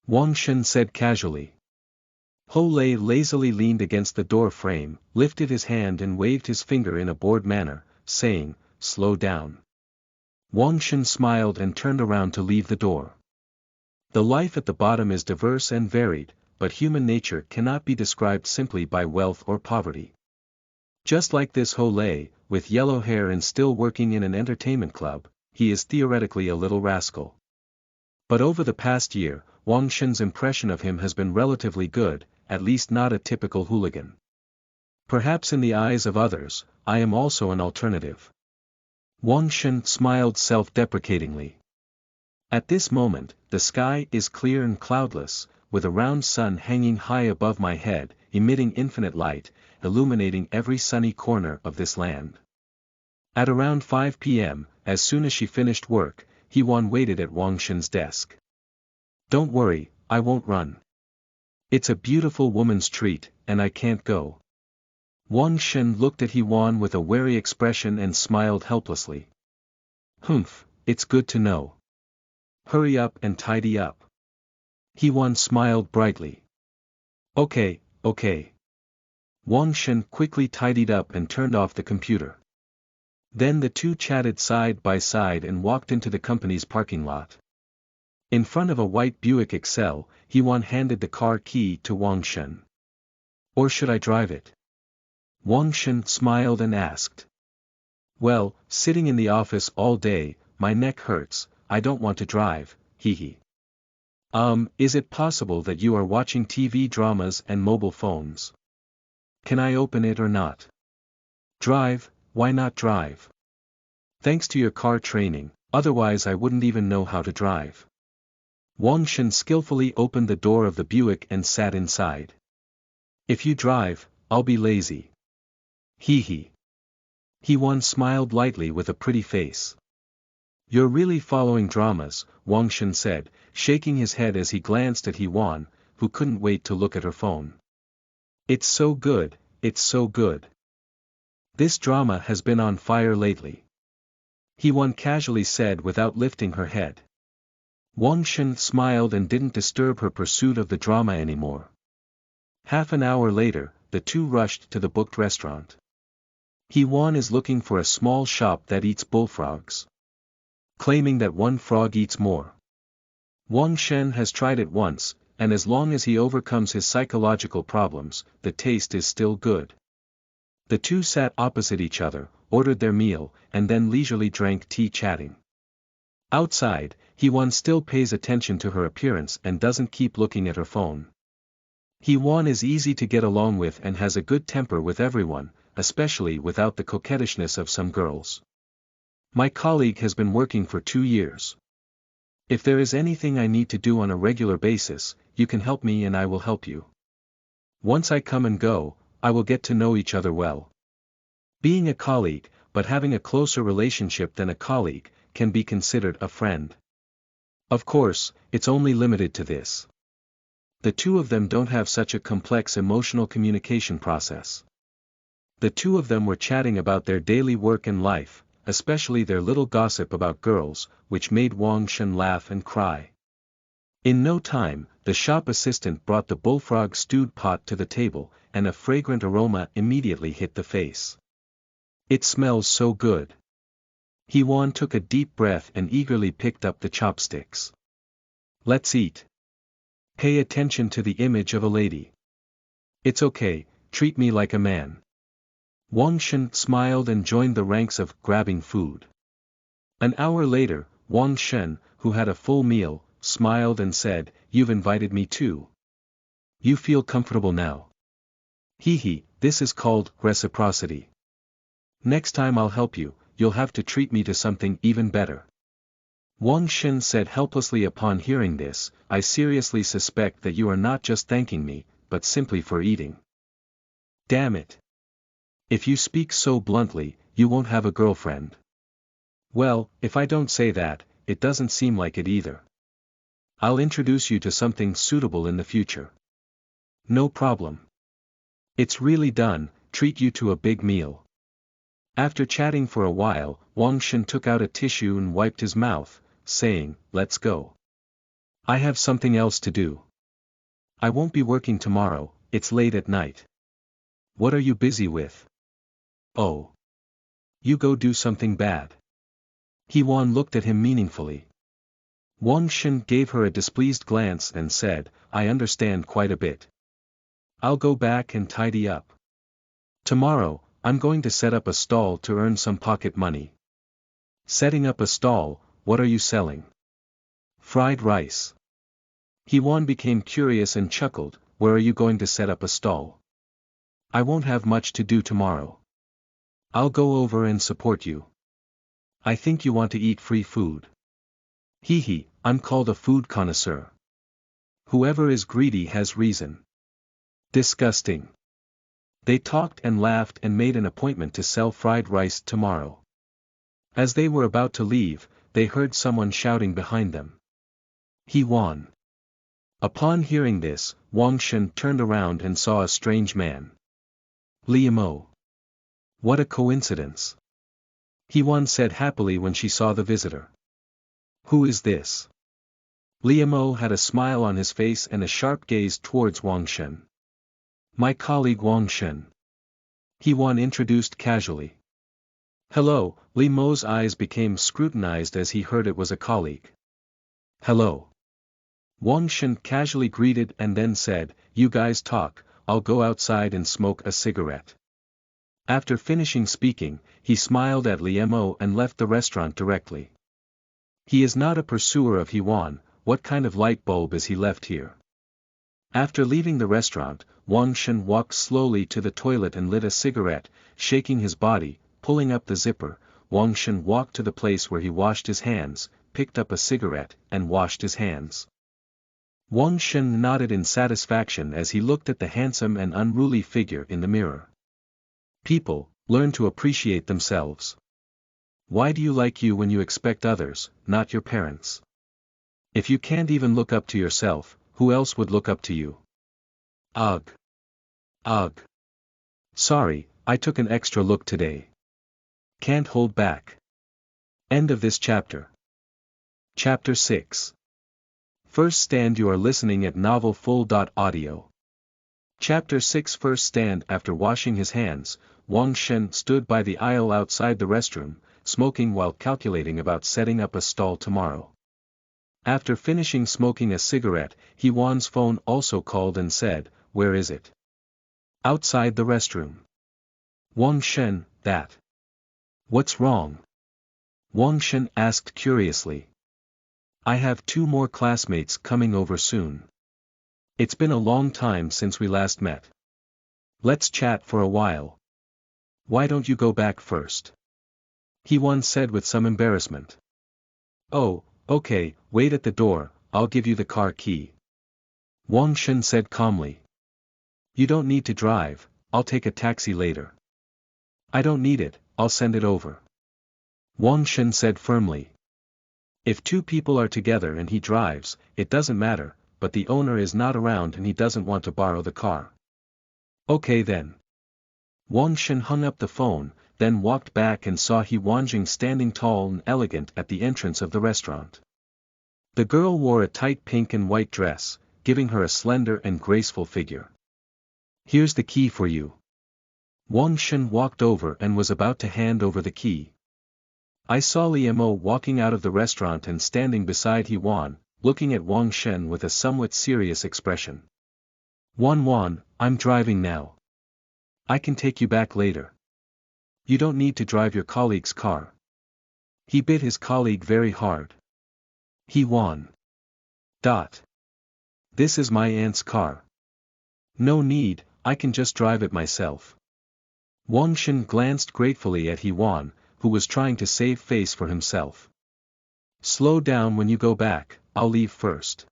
Wang Shen said casually. Ho Lei lazily leaned against the door frame, lifted his hand and waved his finger in a bored manner, saying, slow down. Wang Shen smiled and turned around to leave the door. The life at the bottom is diverse and varied, but human nature cannot be described simply by wealth or poverty. Just like this Ho Lei, with yellow hair and still working in an entertainment club, he is theoretically a little rascal. But over the past year, Wang Shen's impression of him has been relatively good, at least not a typical hooligan. Perhaps in the eyes of others, I am also an alternative. Wang Shen smiled self-deprecatingly. At this moment, the sky is clear and cloudless, with a round sun hanging high above my head, emitting infinite light, illuminating every sunny corner of this land. At around 5 p.m., as soon as she finished work, He-Wan waited at Wang Shen's desk. Don't worry, I won't run. It's a beautiful woman's treat, and I can't go. Wang Shen looked at He-Wan with a wary expression and smiled helplessly. Humph, it's good to know. Hurry up and tidy up. He-Wan smiled brightly. Okay. Wang Shen quickly tidied up and turned off the computer. Then the two chatted side by side and walked into the company's parking lot. In front of a white Buick Excel, He-Wan handed the car key to Wang Shen. Or should I drive it? Wang Shen smiled and asked. Well, sitting in the office all day, my neck hurts, I don't want to drive, hee. Is it possible that you are watching TV dramas and mobile phones? Can I open it or not? Drive, why not drive? Thanks to your car training, otherwise I wouldn't even know how to drive. Wang Shen skillfully opened the door of the Buick and sat inside. If you drive, I'll be lazy. Hee. He-Wan smiled lightly with a pretty face. You're really following dramas, Wang Shen said, shaking his head as he glanced at He-Wan, who couldn't wait to look at her phone. It's so good, it's so good. This drama has been on fire lately. He-Wan casually said without lifting her head. Wang Shen smiled and didn't disturb her pursuit of the drama anymore. Half an hour later, the two rushed to the booked restaurant. He-Wan is looking for a small shop that eats bullfrogs, claiming that one frog eats more. Wang Shen has tried it once, and as long as he overcomes his psychological problems, the taste is still good. The two sat opposite each other, ordered their meal, and then leisurely drank tea chatting. Outside, He-Wan still pays attention to her appearance and doesn't keep looking at her phone. He-Wan is easy to get along with and has a good temper with everyone, especially without the coquettishness of some girls. My colleague has been working for 2 years. If there is anything I need to do on a regular basis, you can help me and I will help you. Once I come and go, I will get to know each other well. Being a colleague, but having a closer relationship than a colleague, can be considered a friend. Of course, it's only limited to this. The two of them don't have such a complex emotional communication process. The two of them were chatting about their daily work and life, especially their little gossip about girls, which made Wang Shen laugh and cry. In no time, the shop assistant brought the bullfrog stewed pot to the table, and a fragrant aroma immediately hit the face. It smells so good. Hewan took a deep breath and eagerly picked up the chopsticks. Let's eat. Pay attention to the image of a lady. It's okay, treat me like a man. Wang Shen smiled and joined the ranks of grabbing food. An hour later, Wang Shen, who had a full meal, smiled and said, "You've invited me too. You feel comfortable now." Hee, this is called reciprocity. Next time I'll help you, you'll have to treat me to something even better. Wang Shen said helplessly upon hearing this, "I seriously suspect that you are not just thanking me, but simply for eating." Damn it. If you speak so bluntly, you won't have a girlfriend. Well, if I don't say that, it doesn't seem like it either. I'll introduce you to something suitable in the future. No problem. It's really done, treat you to a big meal. After chatting for a while, Wang Shen took out a tissue and wiped his mouth, saying, "Let's go. I have something else to do. I won't be working tomorrow, it's late at night." "What are you busy with?" "Oh. You go do something bad." Hewan looked at him meaningfully. Wang Shen gave her a displeased glance and said, "I understand quite a bit. I'll go back and tidy up. Tomorrow, I'm going to set up a stall to earn some pocket money." "Setting up a stall, what are you selling?" "Fried rice." Hewan became curious and chuckled, "Where are you going to set up a stall?" "I won't have much to do tomorrow. I'll go over and support you." "I think you want to eat free food." Hee, I'm called a food connoisseur. Whoever is greedy has reason. Disgusting. They talked and laughed and made an appointment to sell fried rice tomorrow. As they were about to leave, they heard someone shouting behind them. Hewan. Upon hearing this, Wang Shen turned around and saw a strange man. Liamo. What a coincidence. Hewan said happily when she saw the visitor. Who is this? Liamo had a smile on his face and a sharp gaze towards Wang Shen. My colleague Wang Shen. Hewan introduced casually. Hello, Liamo's eyes became scrutinized as he heard it was a colleague. Hello. Wang Shen casually greeted and then said, You guys talk, I'll go outside and smoke a cigarette. After finishing speaking, he smiled at Liamo and left the restaurant directly. He is not a pursuer of Hewan, what kind of light bulb is he left here? After leaving the restaurant, Wang Shen walked slowly to the toilet and lit a cigarette, shaking his body, pulling up the zipper. Wang Shen walked to the place where he washed his hands, picked up a cigarette, and washed his hands. Wang Shen nodded in satisfaction as he looked at the handsome and unruly figure in the mirror. People, learn to appreciate themselves. Why do you like you when you expect others, not your parents? If you can't even look up to yourself, who else would look up to you? Ugh. Ugh. Sorry, I took an extra look today. Can't hold back. End of this chapter. Chapter 6. First stand. You are listening at novelfull.audio. Chapter 6. First stand. After washing his hands, Wang Shen stood by the aisle outside the restroom, smoking while calculating about setting up a stall tomorrow. After finishing smoking a cigarette, Hewan's phone also called and said, Where is it? Outside the restroom. Wang Shen, that. What's wrong? Wang Shen asked curiously. I have 2 more classmates coming over soon. It's been a long time since we last met. Let's chat for a while. Why don't you go back first? Hewan said with some embarrassment. Oh, okay, wait at the door, I'll give you the car key. Wang Shen said calmly. You don't need to drive, I'll take a taxi later. I don't need it, I'll send it over. Wang Shen said firmly. If 2 people are together and he drives, it doesn't matter, but the owner is not around and he doesn't want to borrow the car. Okay then. Wang Shen hung up the phone, then walked back and saw Hewan standing tall and elegant at the entrance of the restaurant. The girl wore a tight pink and white dress, giving her a slender and graceful figure. Here's the key for you. Wang Shen walked over and was about to hand over the key. I saw Liemo walking out of the restaurant and standing beside He-Wan, looking at Wang Shen with a somewhat serious expression. Wan, I'm driving now. I can take you back later. You don't need to drive your colleague's car. He bit his colleague very hard. He-Wan. This is my aunt's car. No need, I can just drive it myself. Wang Shen glanced gratefully at He-Wan, who was trying to save face for himself. Slow down when you go back, I'll leave first.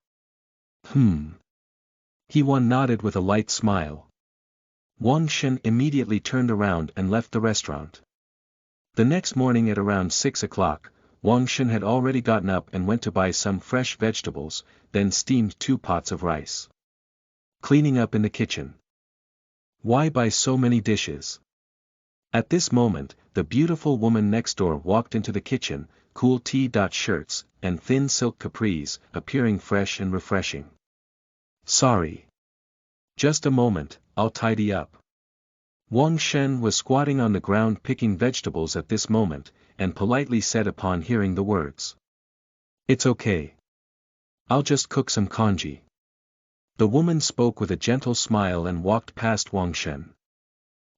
He-Wan nodded with a light smile. Wang Shen immediately turned around and left the restaurant. The next morning at around 6 o'clock, Wang Shen had already gotten up and went to buy some fresh vegetables, then steamed 2 pots of rice. Cleaning up in the kitchen. Why buy so many dishes? At this moment, the beautiful woman next door walked into the kitchen, cool T-shirts, and thin silk capris, appearing fresh and refreshing. Sorry. Just a moment, I'll tidy up. Wang Shen was squatting on the ground picking vegetables at this moment, and politely said upon hearing the words. It's okay. I'll just cook some congee. The woman spoke with a gentle smile and walked past Wang Shen.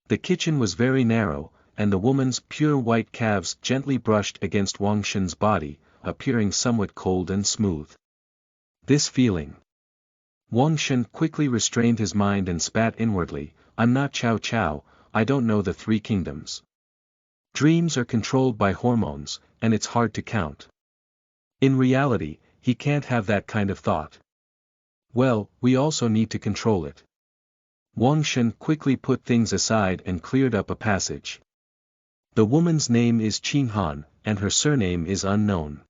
The kitchen was very narrow, and the woman's pure white calves gently brushed against Wang Shen's body, appearing somewhat cold and smooth. This feeling. Wang Shen quickly restrained his mind and spat inwardly, I'm not Chow Chow, I don't know the 3 kingdoms. Dreams are controlled by hormones, and it's hard to count. In reality, he can't have that kind of thought. Well, we also need to control it. Wang Shen quickly put things aside and cleared up a passage. The woman's name is Qing Han, and her surname is unknown.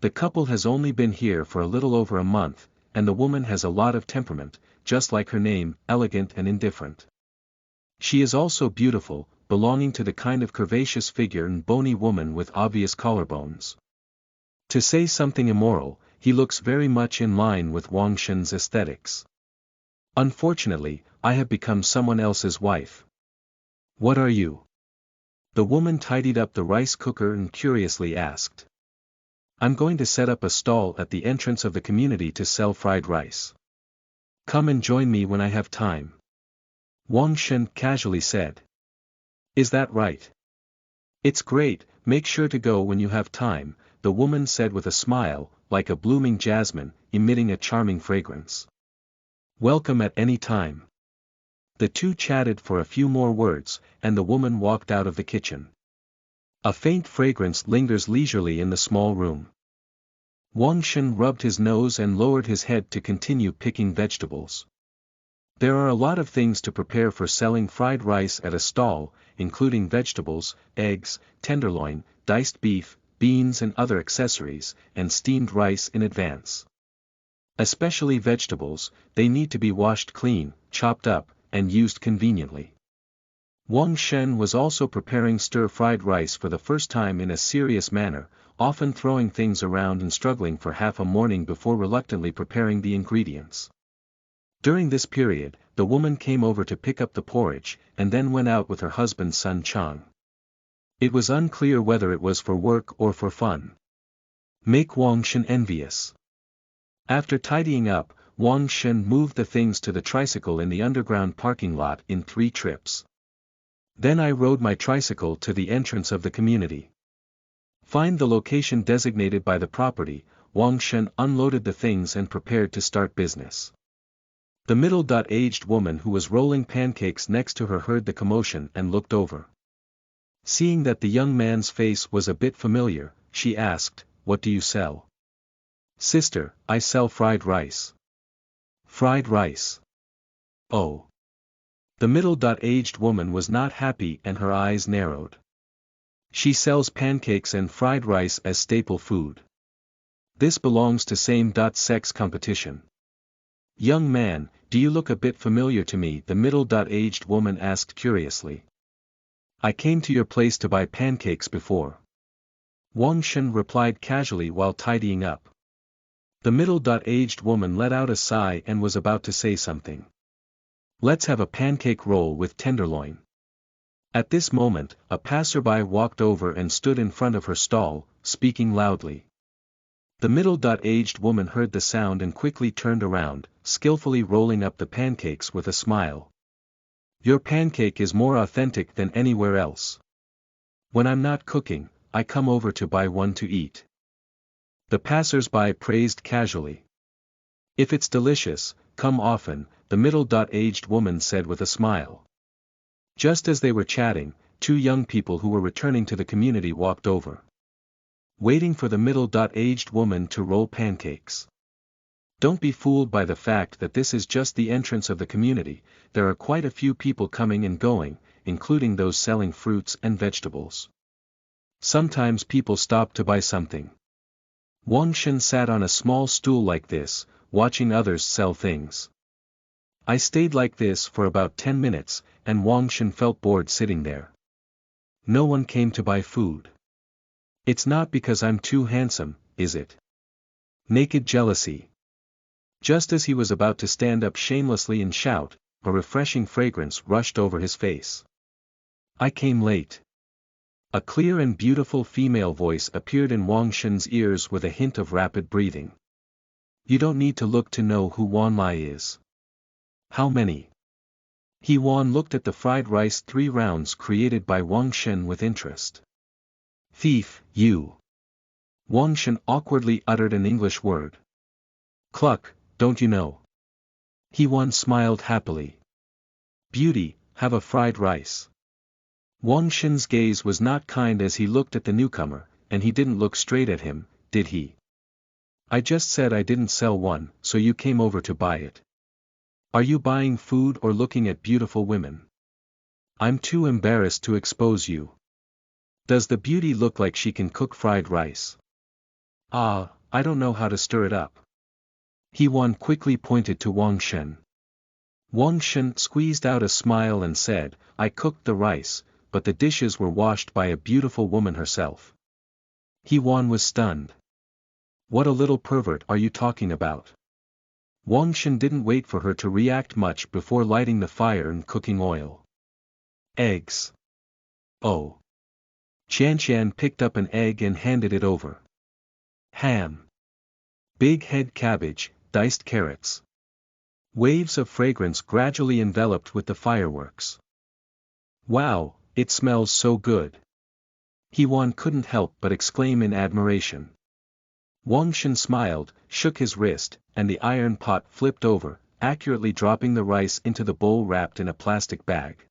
The couple has only been here for a little over a month, and the woman has a lot of temperament, just like her name, elegant and indifferent. She is also beautiful, belonging to the kind of curvaceous figure and bony woman with obvious collarbones. To say something immoral, he looks very much in line with Wang Shen's aesthetics. Unfortunately, I have become someone else's wife. What are you? The woman tidied up the rice cooker and curiously asked. I'm going to set up a stall at the entrance of the community to sell fried rice. Come and join me when I have time. Wang Shen casually said. Is that right? It's great, make sure to go when you have time, the woman said with a smile, like a blooming jasmine, emitting a charming fragrance. Welcome at any time. The two chatted for a few more words, and the woman walked out of the kitchen. A faint fragrance lingers leisurely in the small room. Wang Shen rubbed his nose and lowered his head to continue picking vegetables. There are a lot of things to prepare for selling fried rice at a stall, including vegetables, eggs, tenderloin, diced beef, beans and other accessories, and steamed rice in advance. Especially vegetables, they need to be washed clean, chopped up, and used conveniently. Wang Shen was also preparing stir-fried rice for the first time in a serious manner, often throwing things around and struggling for half a morning before reluctantly preparing the ingredients. During this period, the woman came over to pick up the porridge, and then went out with her husband Sun Chang. It was unclear whether it was for work or for fun. Make Wang Shen envious. After tidying up, Wang Shen moved the things to the tricycle in the underground parking lot in 3 trips. Then I rode my tricycle to the entrance of the community. Find the location designated by the property, Wang Shen unloaded the things and prepared to start business. The middle-aged woman who was rolling pancakes next to her heard the commotion and looked over. Seeing that the young man's face was a bit familiar, she asked, "What do you sell?" "Sister, I sell fried rice." "Fried rice? Oh." The middle-aged woman was not happy and her eyes narrowed. She sells pancakes and fried rice as staple food. This belongs to same-sex competition. Young man, do you look a bit familiar to me? The middle-aged woman asked curiously. I came to your place to buy pancakes before. Wang Shen replied casually while tidying up. The middle-aged woman let out a sigh and was about to say something. Let's have a pancake roll with tenderloin. At this moment, a passerby walked over and stood in front of her stall, speaking loudly. The middle-aged woman heard the sound and quickly turned around, skillfully rolling up the pancakes with a smile. Your pancake is more authentic than anywhere else. When I'm not cooking, I come over to buy one to eat. The passers-by praised casually. If it's delicious, come often, the middle-aged woman said with a smile. Just as they were chatting, two young people who were returning to the community walked over. Waiting for the middle-aged woman to roll pancakes. Don't be fooled by the fact that this is just the entrance of the community, there are quite a few people coming and going, including those selling fruits and vegetables. Sometimes people stop to buy something. Wang Shen sat on a small stool like this, watching others sell things. I stayed like this for about 10 minutes, and Wang Shen felt bored sitting there. No one came to buy food. It's not because I'm too handsome, is it? Naked jealousy. Just as he was about to stand up shamelessly and shout, a refreshing fragrance rushed over his face. I came late. A clear and beautiful female voice appeared in Wang Shen's ears with a hint of rapid breathing. You don't need to look to know who Wan Lai is. How many? He Wan looked at the fried rice 3 rounds created by Wang Shen with interest. Thief, you. Wang Shen awkwardly uttered an English word. Cluck, don't you know? He Wan smiled happily. Beauty, have a fried rice. Wang Shen's gaze was not kind as he looked at the newcomer, and he didn't look straight at him, did he? I just said I didn't sell one, so you came over to buy it. Are you buying food or looking at beautiful women? I'm too embarrassed to expose you. Does the beauty look like she can cook fried rice? Ah, I don't know how to stir it up. He Wan quickly pointed to Wang Shen. Wang Shen squeezed out a smile and said, I cooked the rice, but the dishes were washed by a beautiful woman herself. He Wan was stunned. What a little pervert are you talking about? Wang Shen didn't wait for her to react much before lighting the fire and cooking oil. Eggs. Oh. Qian picked up an egg and handed it over. Ham. Big head cabbage, diced carrots. Waves of fragrance gradually enveloped with the fireworks. Wow, it smells so good. He Wan couldn't help but exclaim in admiration. Wang Shen smiled, shook his wrist, and the iron pot flipped over, accurately dropping the rice into the bowl wrapped in a plastic bag.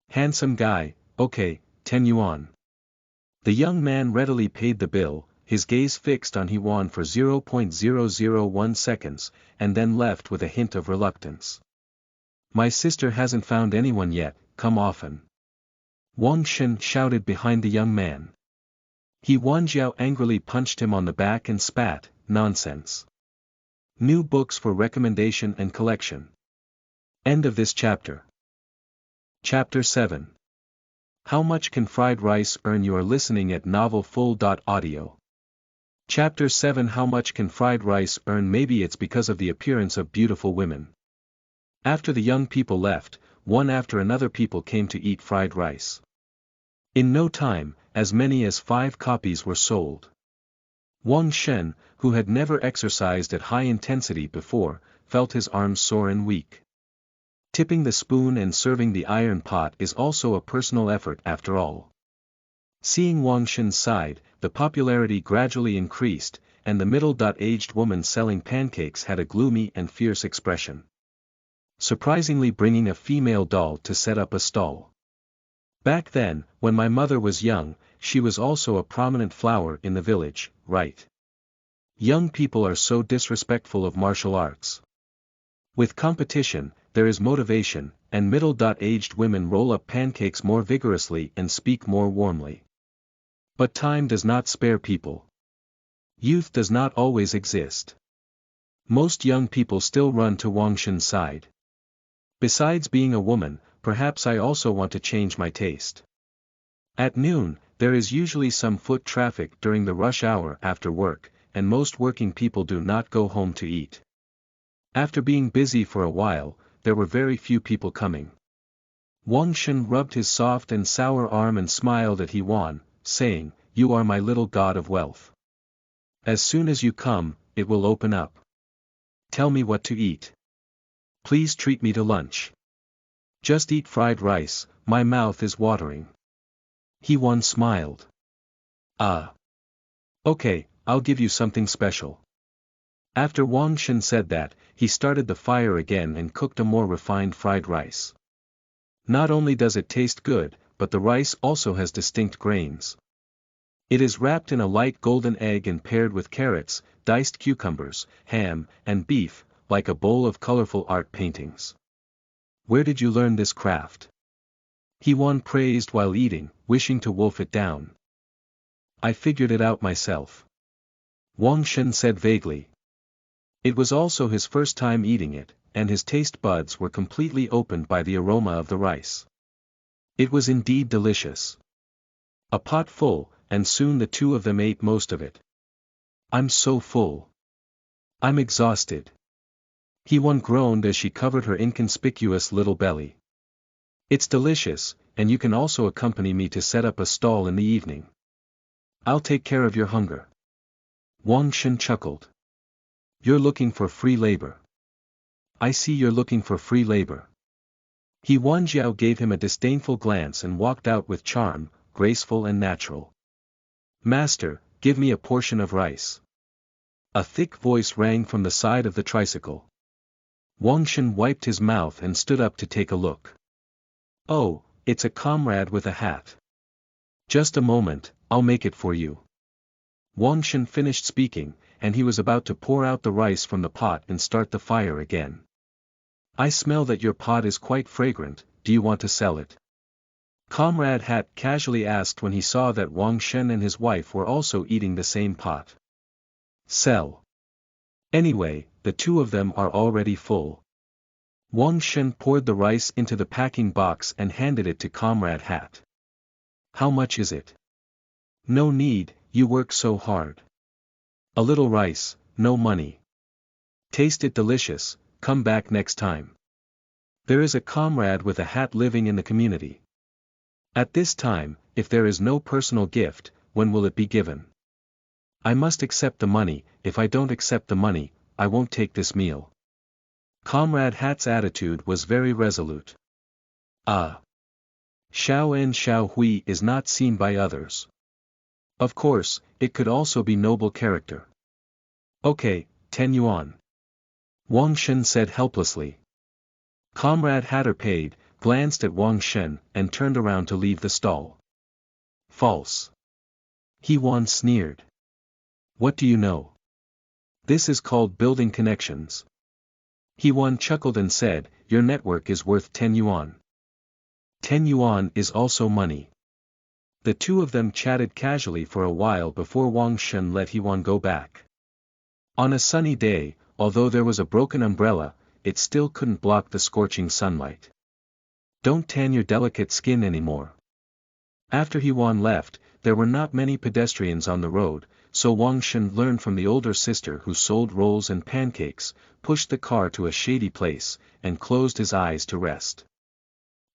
Handsome guy, okay, 10 yuan. The young man readily paid the bill, his gaze fixed on He Wan for 0.001 seconds, and then left with a hint of reluctance. My sister hasn't found anyone yet, come often. Wang Shen shouted behind the young man. He Wanjiao angrily punched him on the back and spat, nonsense. New books for recommendation and collection. End of this chapter. Chapter 7. How much can fried rice earn? You are listening at novelfull.audio. Chapter 7. How much can fried rice earn? Maybe it's because of the appearance of beautiful women. After the young people left, one after another people came to eat fried rice. In no time, as many as 5 copies were sold. Wang Shen, who had never exercised at high intensity before, felt his arms sore and weak. Tipping the spoon and serving the iron pot is also a personal effort after all. Seeing Wang Shen's side, the popularity gradually increased, and the middle-aged woman selling pancakes had a gloomy and fierce expression. Surprisingly bringing a female doll to set up a stall. Back then, when my mother was young, she was also a prominent flower in the village, right? Young people are so disrespectful of martial arts. With competition, there is motivation, and middle-aged women roll up pancakes more vigorously and speak more warmly. But time does not spare people. Youth does not always exist. Most young people still run to Wang Shen's side. Besides being a woman, perhaps I also want to change my taste. At noon, there is usually some foot traffic during the rush hour after work, and most working people do not go home to eat. After being busy for a while, there were very few people coming. Wang Shen rubbed his soft and sour arm and smiled at He-Wan, saying, "You are my little god of wealth. As soon as you come, it will open up. Tell me what to eat. Please treat me to lunch. Just eat fried rice, my mouth is watering." He-Wan smiled. "Ah. Okay, I'll give you something special." After Wang Shen said that, he started the fire again and cooked a more refined fried rice. Not only does it taste good, but the rice also has distinct grains. It is wrapped in a light golden egg and paired with carrots, diced cucumbers, ham, and beef, like a bowl of colorful art paintings. "Where did you learn this craft?" He-Wan praised while eating, wishing to wolf it down. "I figured it out myself," Wang Shen said vaguely. It was also his first time eating it, and his taste buds were completely opened by the aroma of the rice. It was indeed delicious. A pot full, and soon the two of them ate most of it. "I'm so full. I'm exhausted." He-Wan groaned as she covered her inconspicuous little belly. "It's delicious, and you can also accompany me to set up a stall in the evening. I'll take care of your hunger." Wang Shen chuckled. "You're looking for free labor. I see you're looking for free labor." He-Wan Jiao gave him a disdainful glance and walked out with charm, graceful and natural. "Master, give me a portion of rice." A thick voice rang from the side of the tricycle. Wang Shen wiped his mouth and stood up to take a look. "Oh, it's a comrade with a hat. Just a moment, I'll make it for you." Wang Shen finished speaking, and he was about to pour out the rice from the pot and start the fire again. "I smell that your pot is quite fragrant, do you want to sell it?" Comrade Hat casually asked when he saw that Wang Shen and his wife were also eating the same pot. "Sell. Anyway, the two of them are already full." Wang Shen poured the rice into the packing box and handed it to Comrade Hat. "How much is it?" "No need, you work so hard." "A little rice, no money. Taste it delicious, come back next time." There is a comrade with a hat living in the community. At this time, if there is no personal gift, when will it be given? "I must accept the money, if I don't accept the money, I won't take this meal." Comrade Hat's attitude was very resolute. Ah. Xiao En Xiao Hui is not seen by others. Of course, it could also be noble character. "Okay, 10 yuan. Wang Shen said helplessly. Comrade Hatter paid, glanced at Wang Shen, and turned around to leave the stall. "False." He-Wan sneered. "What do you know? This is called building connections." He-Wan chuckled and said, "Your network is worth 10 yuan. 10 yuan is also money." The two of them chatted casually for a while before Wang Shen let He-Wan go back. On a sunny day, although there was a broken umbrella, it still couldn't block the scorching sunlight. "Don't tan your delicate skin anymore." After He-Wan left, there were not many pedestrians on the road, so Wang Shen learned from the older sister who sold rolls and pancakes, pushed the car to a shady place, and closed his eyes to rest.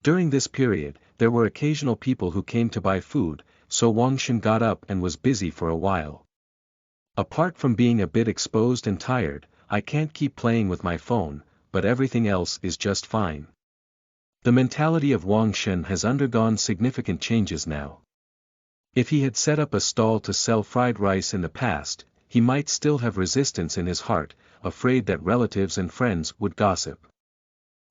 During this period, there were occasional people who came to buy food, so Wang Shen got up and was busy for a while. "Apart from being a bit exposed and tired, I can't keep playing with my phone, but everything else is just fine." The mentality of Wang Shen has undergone significant changes now. If he had set up a stall to sell fried rice in the past, he might still have resistance in his heart, afraid that relatives and friends would gossip.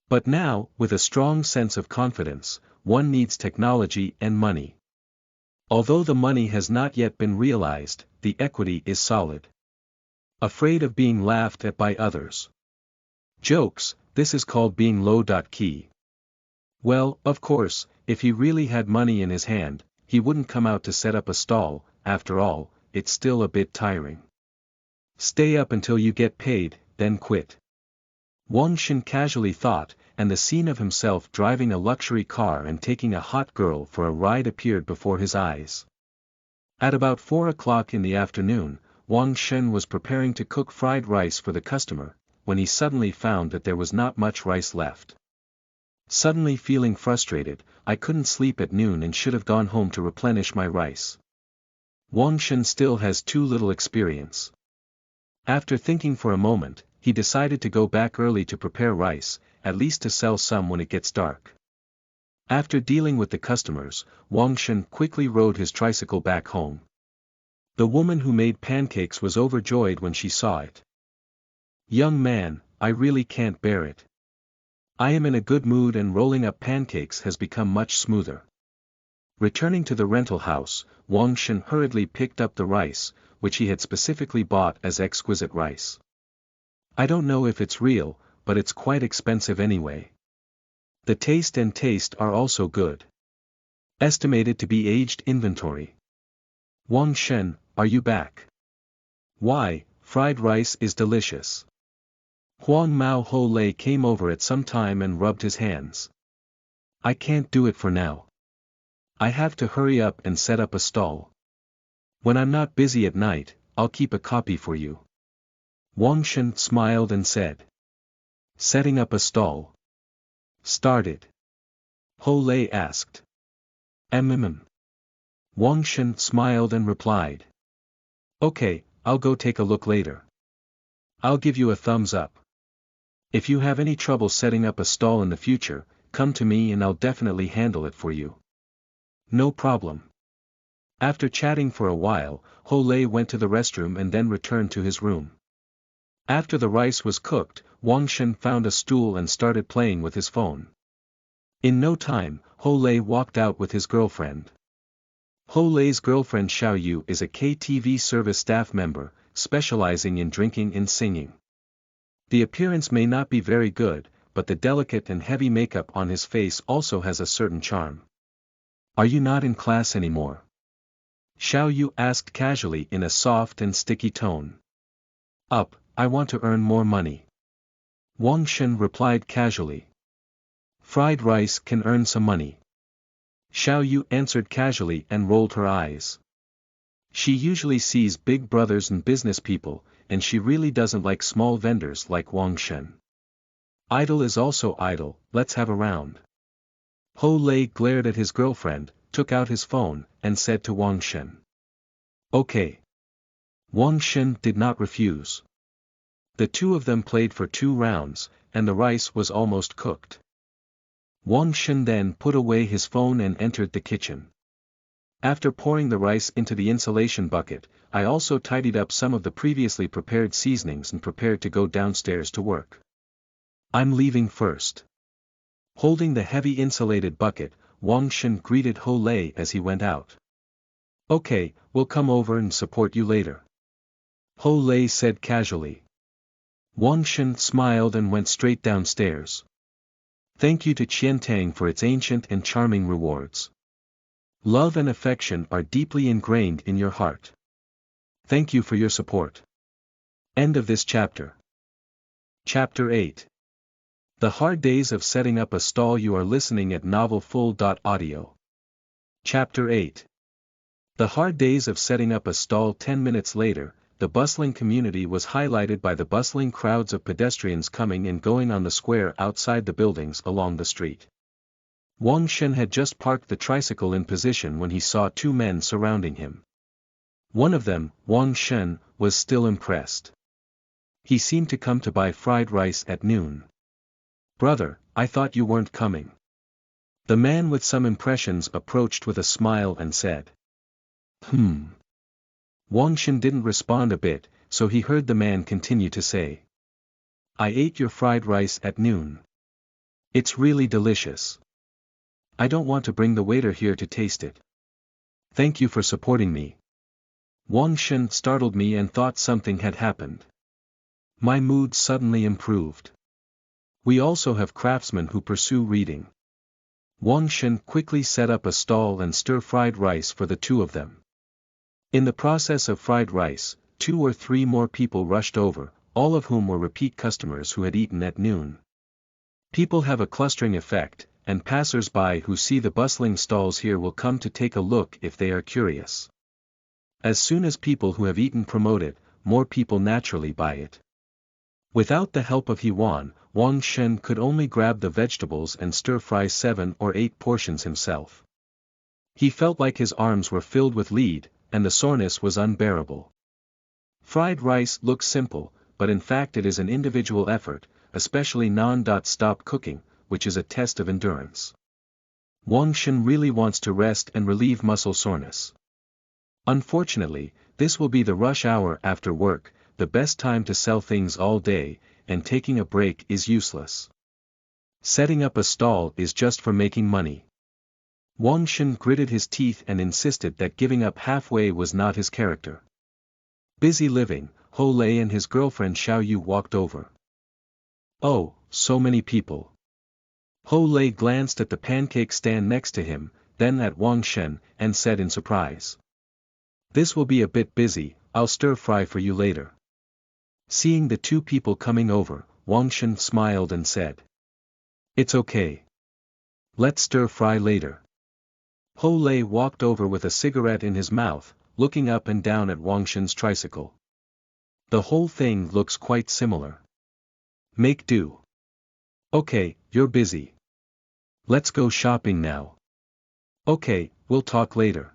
But now, with a strong sense of confidence, one needs technology and money. Although the money has not yet been realized, the equity is solid. Afraid of being laughed at by others. Jokes, this is called being low-key. Well, of course, if he really had money in his hand, he wouldn't come out to set up a stall. After all, it's still a bit tiring. Stay up until you get paid, then quit. Wang Shen casually thought, and the scene of himself driving a luxury car and taking a hot girl for a ride appeared before his eyes. At about 4 o'clock in the afternoon, Wang Shen was preparing to cook fried rice for the customer, when he suddenly found that there was not much rice left. Suddenly feeling frustrated, I couldn't sleep at noon and should have gone home to replenish my rice. Wang Shen still has too little experience. After thinking for a moment, he decided to go back early to prepare rice, at least to sell some when it gets dark. After dealing with the customers, Wang Shen quickly rode his tricycle back home. The woman who made pancakes was overjoyed when she saw it. "Young man, I really can't bear it. I am in a good mood and rolling up pancakes has become much smoother." Returning to the rental house, Wang Shen hurriedly picked up the rice, which he had specifically bought as exquisite rice. "I don't know if it's real, but it's quite expensive anyway. The taste are also good. Estimated to be aged inventory." "Wang Shen, are you back? Why, fried rice is delicious." Huang Mao Ho Lei came over at some time and rubbed his hands. "I can't do it for now. I have to hurry up and set up a stall. When I'm not busy at night, I'll keep a copy for you." Wang Shen smiled and said. "Setting up a stall. Started?" Ho Lei asked. Wang Shen smiled and replied. "Okay, I'll go take a look later. I'll give you a thumbs up. If you have any trouble setting up a stall in the future, come to me and I'll definitely handle it for you." "No problem." After chatting for a while, Ho Lei went to the restroom and then returned to his room. After the rice was cooked, Wang Shen found a stool and started playing with his phone. In no time, Ho Lei walked out with his girlfriend. Ho Lei's girlfriend Xiao Yu is a KTV service staff member, specializing in drinking and singing. The appearance may not be very good, but the delicate and heavy makeup on his face also has a certain charm. "Are you not in class anymore?" Xiao Yu asked casually in a soft and sticky tone. I want to earn more money." Wang Shen replied casually. "Fried rice can earn some money." Xiao Yu answered casually and rolled her eyes. She usually sees big brothers and business people, and she really doesn't like small vendors like Wang Shen. "Idle is also idle, let's have a round." Ho Lei glared at his girlfriend, took out his phone, and said to Wang Shen. "Okay." Wang Shen did not refuse. The two of them played for 2 rounds, and the rice was almost cooked. Wang Shen then put away his phone and entered the kitchen. After pouring the rice into the insulation bucket, I also tidied up some of the previously prepared seasonings and prepared to go downstairs to work. "I'm leaving first." Holding the heavy insulated bucket, Wang Shen greeted Ho Lei as he went out. "Okay, we'll come over and support you later," Ho Lei said casually. Wang Shen smiled and went straight downstairs. Thank you to Qiantang for its ancient and charming rewards. Love and affection are deeply ingrained in your heart. Thank you for your support. End of this chapter. Chapter 8. The Hard Days of Setting Up a Stall. You are listening at novelfull.audio. Chapter 8. The hard days of setting up a stall. 10 minutes later, the bustling community was highlighted by the bustling crowds of pedestrians coming and going on the square outside the buildings along the street. Wang Shen had just parked the tricycle in position when he saw 2 men surrounding him. One of them, Wang Shen, was still impressed. He seemed to come to buy fried rice at noon. "Brother, I thought you weren't coming." The man with some impressions approached with a smile and said. Wang Shen didn't respond a bit, so he heard the man continue to say. "I ate your fried rice at noon. It's really delicious. I don't want to bring the waiter here to taste it. Thank you for supporting me." Wang Shen startled me and thought something had happened. My mood suddenly improved. We also have craftsmen who pursue reading. Wang Shen quickly set up a stall and stir-fried rice for the 2 of them. In the process of fried rice, 2 or 3 more people rushed over, all of whom were repeat customers who had eaten at noon. People have a clustering effect, and passers-by who see the bustling stalls here will come to take a look if they are curious. As soon as people who have eaten promote it, more people naturally buy it. Without the help of Yuan, Wang Shen could only grab the vegetables and stir-fry 7 or 8 portions himself. He felt like his arms were filled with lead, and the soreness was unbearable. Fried rice looks simple, but in fact it is an individual effort, especially non-stop cooking, which is a test of endurance. Wang Shen really wants to rest and relieve muscle soreness. Unfortunately, this will be the rush hour after work, the best time to sell things all day, and taking a break is useless. Setting up a stall is just for making money. Wang Shen gritted his teeth and insisted that giving up halfway was not his character. Busy living, Ho Lei and his girlfriend Xiao Yu walked over. Oh, so many people. Ho Lei glanced at the pancake stand next to him, then at Wang Shen, and said in surprise. This will be a bit busy, I'll stir-fry for you later. Seeing the two people coming over, Wang Shen smiled and said. It's okay. Let's stir-fry later. Ho Lei walked over with a cigarette in his mouth, looking up and down at Wang Shen's tricycle. The whole thing looks quite similar. Make do. Okay, you're busy. Let's go shopping now. Okay, we'll talk later.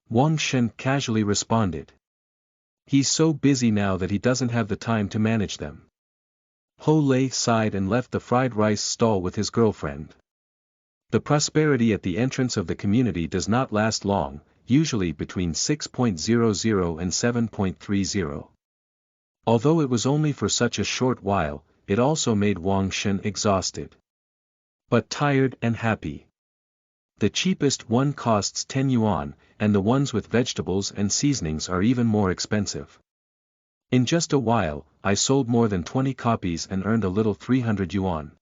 Wang Shen casually responded. He's so busy now that he doesn't have the time to manage them. Ho Lei sighed and left the fried rice stall with his girlfriend. The prosperity at the entrance of the community does not last long, usually between 6.00 and 7.30. Although it was only for such a short while, it also made Wang Shen exhausted. But tired and happy. The cheapest one costs 10 yuan, and the ones with vegetables and seasonings are even more expensive. In just a while, I sold more than 20 copies and earned a little 300 yuan.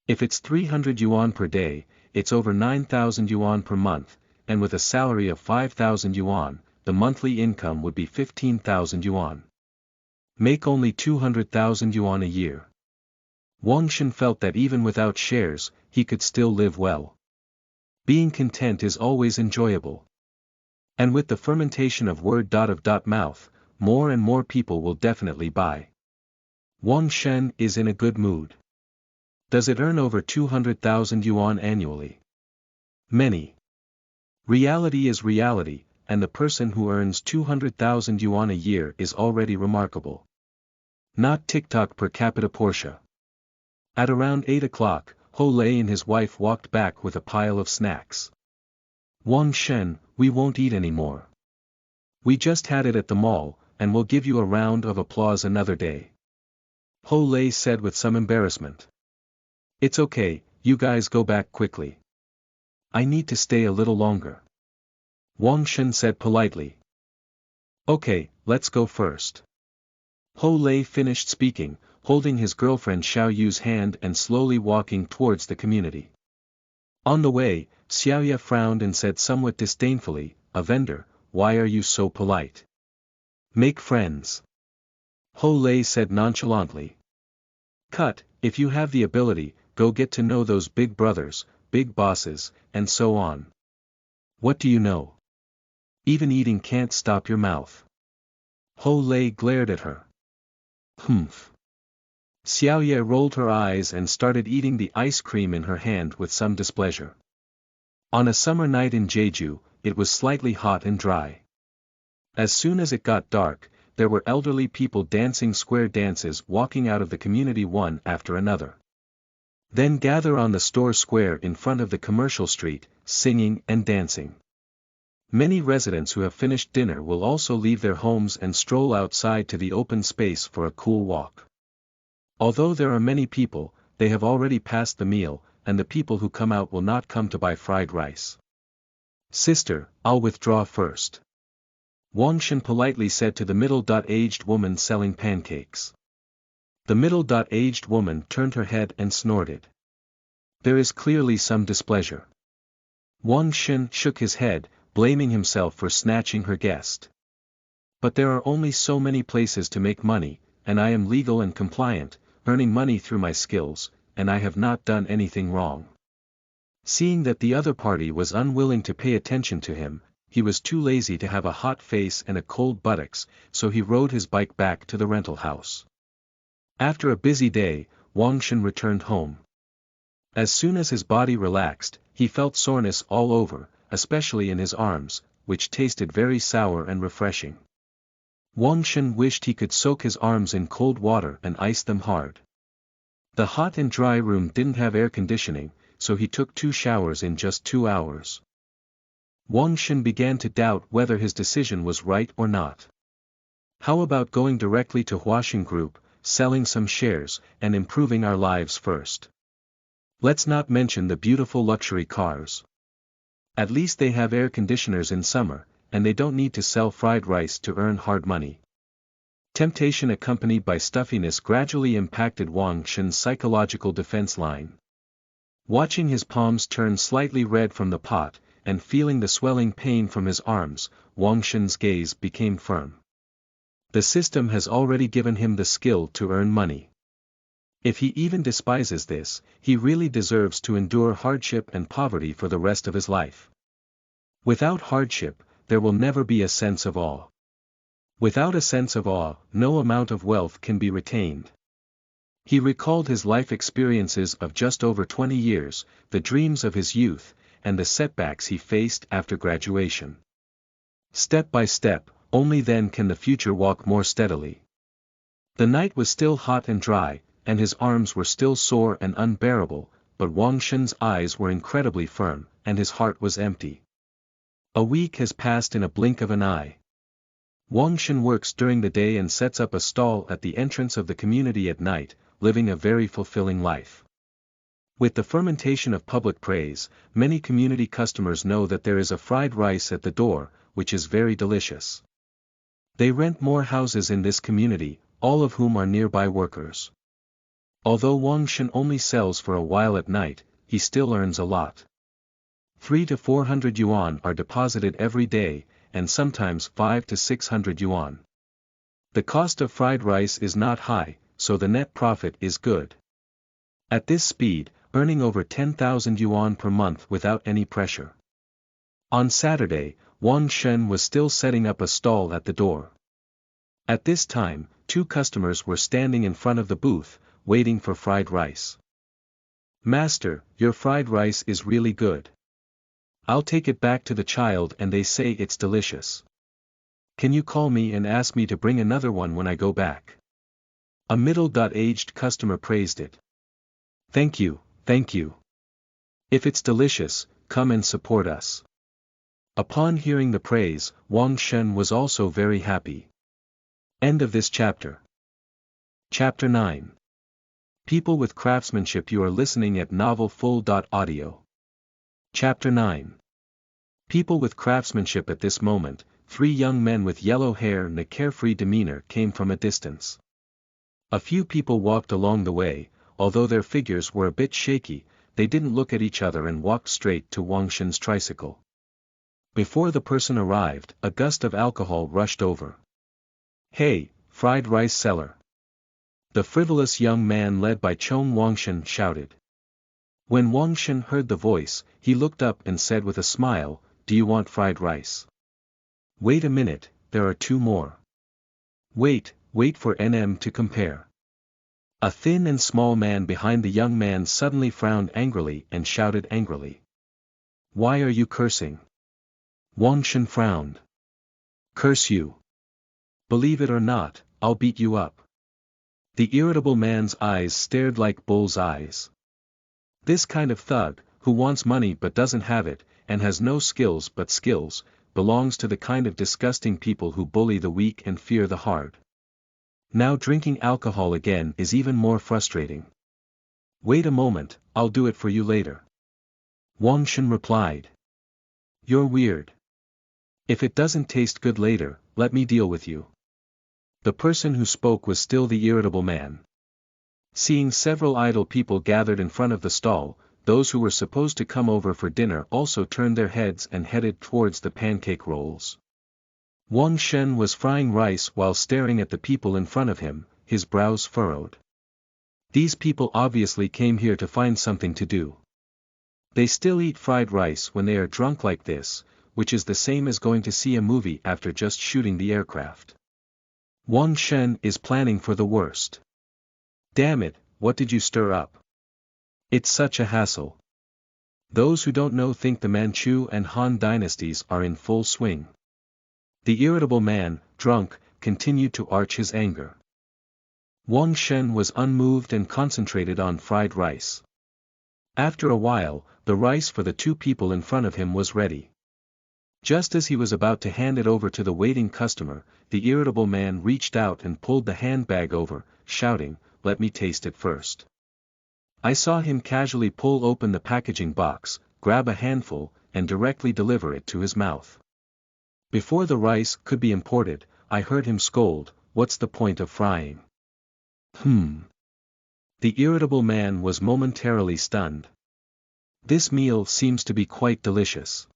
If it's 300 yuan per day, it's over 9,000 yuan per month, and with a salary of 5,000 yuan, the monthly income would be 15,000 yuan. Make only 200,000 yuan a year. Wang Shen felt that even without shares, he could still live well. Being content is always enjoyable. And with the fermentation of word of mouth, more and more people will definitely buy. Wang Shen is in a good mood. Does it earn over 200,000 yuan annually? Many. Reality is reality, and the person who earns 200,000 yuan a year is already remarkable. Not TikTok per capita Porsche. At around 8 o'clock, Ho Lei and his wife walked back with a pile of snacks. Wang Shen, we won't eat anymore. We just had it at the mall, and we'll give you a round of applause another day. Ho Lei said with some embarrassment. It's okay, you guys go back quickly. I need to stay a little longer. Wang Shen said politely. Okay, let's go first. Ho Lei finished speaking, holding his girlfriend Xiao Yu's hand and slowly walking towards the community. On the way, Xiao Yu frowned and said somewhat disdainfully, a vendor, why are you so polite? Make friends. Ho Lei said nonchalantly. Cut, if you have the ability, go get to know those big brothers, big bosses, and so on. What do you know? Even eating can't stop your mouth. Ho Lei glared at her. Humph. Xiao Ye rolled her eyes and started eating the ice cream in her hand with some displeasure. On a summer night in Jeju, it was slightly hot and dry. As soon as it got dark, there were elderly people dancing square dances walking out of the community one after another. Then gather on the store square in front of the commercial street, singing and dancing. Many residents who have finished dinner will also leave their homes and stroll outside to the open space for a cool walk. Although there are many people, they have already passed the meal, and the people who come out will not come to buy fried rice. Sister, I'll withdraw first. Wang Shen politely said to the middle-aged woman selling pancakes. The middle-aged woman turned her head and snorted. There is clearly some displeasure. Wang Shen shook his head, blaming himself for snatching her guest. But there are only so many places to make money, and I am legal and compliant, earning money through my skills, and I have not done anything wrong. Seeing that the other party was unwilling to pay attention to him, he was too lazy to have a hot face and a cold buttocks, so he rode his bike back to the rental house. After a busy day, Wang Shen returned home. As soon as his body relaxed, he felt soreness all over, especially in his arms, which tasted very sour and refreshing. Wang Shen wished he could soak his arms in cold water and ice them hard. The hot and dry room didn't have air conditioning, so he took 2 showers in just 2 hours. Wang Shen began to doubt whether his decision was right or not. How about going directly to Huaxing Group, selling some shares, and improving our lives first? Let's not mention the beautiful luxury cars. At least they have air conditioners in summer, and they don't need to sell fried rice to earn hard money. Temptation accompanied by stuffiness gradually impacted Wang Shen's psychological defense line. Watching his palms turn slightly red from the pot, and feeling the swelling pain from his arms, Wang Shen's gaze became firm. The system has already given him the skill to earn money. If he even despises this, he really deserves to endure hardship and poverty for the rest of his life. Without hardship, there will never be a sense of awe. Without a sense of awe, no amount of wealth can be retained. He recalled his life experiences of just over 20 years, the dreams of his youth, and the setbacks he faced after graduation. Step by step, only then can the future walk more steadily. The night was still hot and dry, and his arms were still sore and unbearable, but Wang Shen's eyes were incredibly firm, and his heart was empty. A week has passed in a blink of an eye. Wang Shen works during the day and sets up a stall at the entrance of the community at night, living a very fulfilling life. With the fermentation of public praise, many community customers know that there is a fried rice at the door, which is very delicious. They rent more houses in this community, all of whom are nearby workers. Although Wang Shen only sells for a while at night, he still earns a lot. 300 to 400 yuan are deposited every day, and sometimes 500 to 600 yuan. The cost of fried rice is not high, so the net profit is good. At this speed, earning over 10,000 yuan per month without any pressure. On Saturday, Wang Shen was still setting up a stall at the door. At this time, 2 customers were standing in front of the booth, waiting for fried rice. "Master, your fried rice is really good. I'll take it back to the child and they say it's delicious. Can you call me and ask me to bring another one when I go back?" A middle-aged customer praised it. Thank you. If it's delicious, come and support us." Upon hearing the praise, Wang Shen was also very happy. End of this chapter. Chapter 9. People with Craftsmanship. You are listening at novelfull.audio. Chapter 9. People with Craftsmanship. At this moment, 3 young men with yellow hair and a carefree demeanor came from a distance. A few people walked along the way. Although their figures were a bit shaky, they didn't look at each other and walked straight to Wang Shen's tricycle. Before the person arrived, a gust of alcohol rushed over. "Hey, fried rice seller!" The frivolous young man led by Chong Wang Shen shouted. When Wang Shen heard the voice, he looked up and said with a smile, "Do you want fried rice?" "Wait a minute, there are 2 more. Wait for NM to compare." A thin and small man behind the young man suddenly frowned angrily and shouted angrily. "Why are you cursing?" Wang Shen frowned. "Curse you. Believe it or not, I'll beat you up." The irritable man's eyes stared like bull's eyes. This kind of thug, who wants money but doesn't have it, and has no skills but skills, belongs to the kind of disgusting people who bully the weak and fear the hard. Now drinking alcohol again is even more frustrating. "Wait a moment, I'll do it for you later." Wang Shen replied. "You're weird. If it doesn't taste good later, let me deal with you." The person who spoke was still the irritable man. Seeing several idle people gathered in front of the stall, those who were supposed to come over for dinner also turned their heads and headed towards the pancake rolls. Wang Shen was frying rice while staring at the people in front of him, his brows furrowed. These people obviously came here to find something to do. They still eat fried rice when they are drunk like this, which is the same as going to see a movie after just shooting the aircraft. Wang Shen is planning for the worst. Damn it, what did you stir up? It's such a hassle. Those who don't know think the Manchu and Han dynasties are in full swing. The irritable man, drunk, continued to arch his anger. Wang Shen was unmoved and concentrated on fried rice. After a while, the rice for the two people in front of him was ready. Just as he was about to hand it over to the waiting customer, the irritable man reached out and pulled the handbag over, shouting, "Let me taste it first." I saw him casually pull open the packaging box, grab a handful, and directly deliver it to his mouth. Before the rice could be imported, I heard him scold, "What's the point of frying?" The irritable man was momentarily stunned. This meal seems to be quite delicious.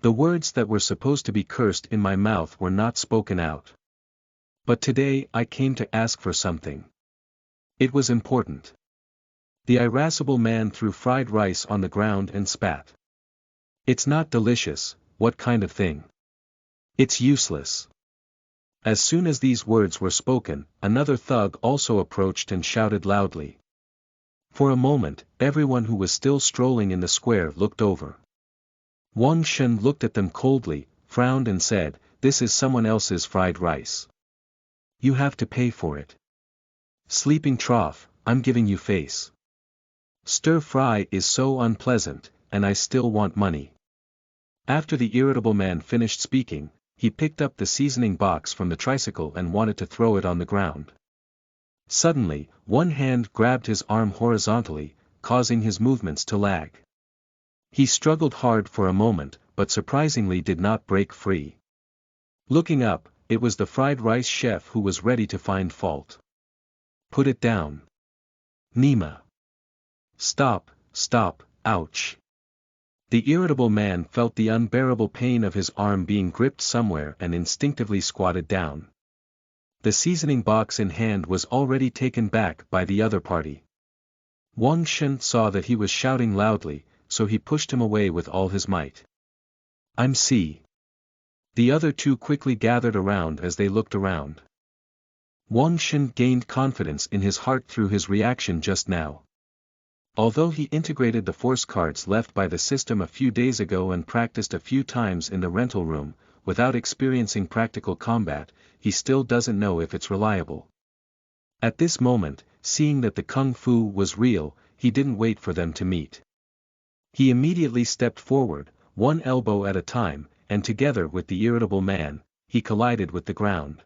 The words that were supposed to be cursed in my mouth were not spoken out. But today I came to ask for something. It was important. The irascible man threw fried rice on the ground and spat. "It's not delicious, what kind of thing? It's useless." As soon as these words were spoken, another thug also approached and shouted loudly. For a moment, everyone who was still strolling in the square looked over. Wang Shen looked at them coldly, frowned and said, "This is someone else's fried rice. You have to pay for it. Sleeping trough, I'm giving you face. Stir fry is so unpleasant, and I still want money." After the irritable man finished speaking, he picked up the seasoning box from the tricycle and wanted to throw it on the ground. Suddenly, one hand grabbed his arm horizontally, causing his movements to lag. He struggled hard for a moment, but surprisingly did not break free. Looking up, it was the fried rice chef who was ready to find fault. "Put it down. Nima. Stop, stop, ouch." The irritable man felt the unbearable pain of his arm being gripped somewhere and instinctively squatted down. The seasoning box in hand was already taken back by the other party. Wang Shen saw that he was shouting loudly, so he pushed him away with all his might. "I'm C." The other two quickly gathered around as they looked around. Wang Shen gained confidence in his heart through his reaction just now. Although he integrated the force cards left by the system a few days ago and practiced a few times in the rental room, without experiencing practical combat, he still doesn't know if it's reliable. At this moment, seeing that the kung fu was real, he didn't wait for them to meet. He immediately stepped forward, one elbow at a time, and together with the irritable man, he collided with the ground.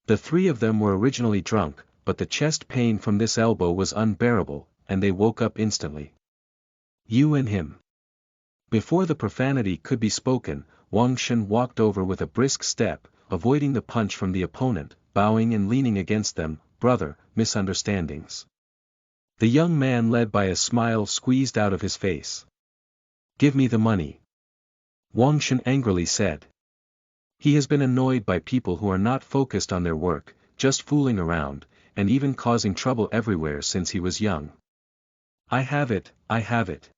The three of them were originally drunk, but the chest pain from this elbow was unbearable, and they woke up instantly. "You and him." Before the profanity could be spoken, Wang Shen walked over with a brisk step, avoiding the punch from the opponent, bowing and leaning against them. "Brother, misunderstandings." The young man led by a smile squeezed out of his face. "Give me the money," Wang Shen angrily said. He has been annoyed by people who are not focused on their work, just fooling around, and even causing trouble everywhere since he was young. I have it, I have it."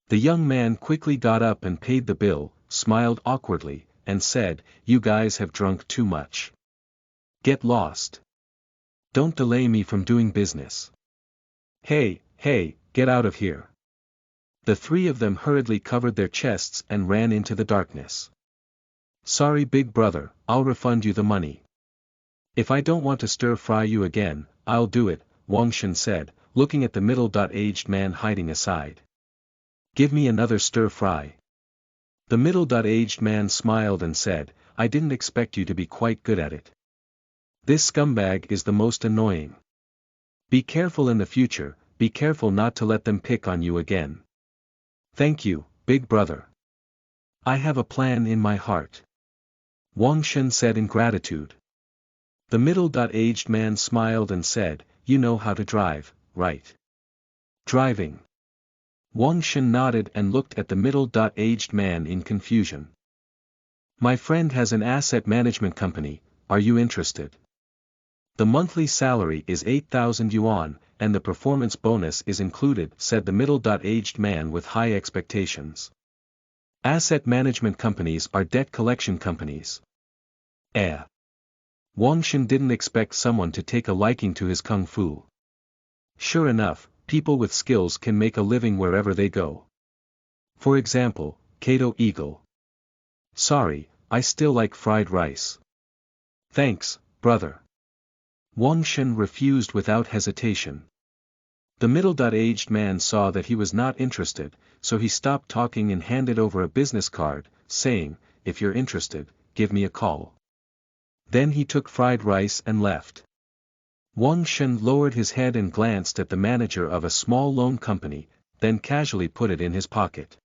The young man quickly got up and paid the bill, smiled awkwardly, and said, "You guys have drunk too much. Get lost. Don't delay me from doing business. Hey, get out of here." The three of them hurriedly covered their chests and ran into the darkness. "Sorry big brother, I'll refund you the money. If I don't want to stir fry you again, I'll do it," Wang Shen said, looking at the middle-aged man hiding aside. "Give me another stir fry." The middle-aged man smiled and said, "I didn't expect you to be quite good at it. This scumbag is the most annoying. Be careful in the future, be careful not to let them pick on you again." "Thank you, big brother. I have a plan in my heart," Wang Shen said in gratitude. The middle-aged man smiled and said, "You know how to drive, right?" "Driving?" Wang Shen nodded and looked at the middle-aged man in confusion. "My friend has an asset management company, are you interested? The monthly salary is 8,000 yuan, and the performance bonus is included," said the middle-aged man with high expectations. Asset management companies are debt collection companies. Wang Shen didn't expect someone to take a liking to his kung fu. Sure enough, people with skills can make a living wherever they go. For example, Kato Eagle. Sorry, I still like fried rice. Thanks, brother. Wang Shen refused without hesitation. The middle-aged man saw that he was not interested, so he stopped talking and handed over a business card, saying, "If you're interested, give me a call." Then he took fried rice and left. Wang Shen lowered his head and glanced at the manager of a small loan company, then casually put it in his pocket.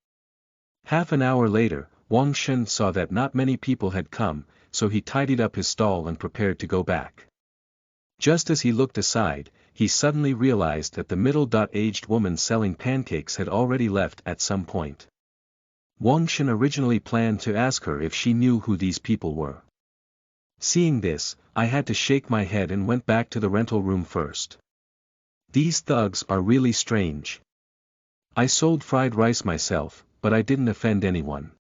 Half an hour later, Wang Shen saw that not many people had come, so he tidied up his stall and prepared to go back. Just as he looked aside, he suddenly realized that the middle-aged woman selling pancakes had already left at some point. Wang Shen originally planned to ask her if she knew who these people were. Seeing this, I had to shake my head and went back to the rental room first. These thugs are really strange. I sold fried rice myself, but I didn't offend anyone.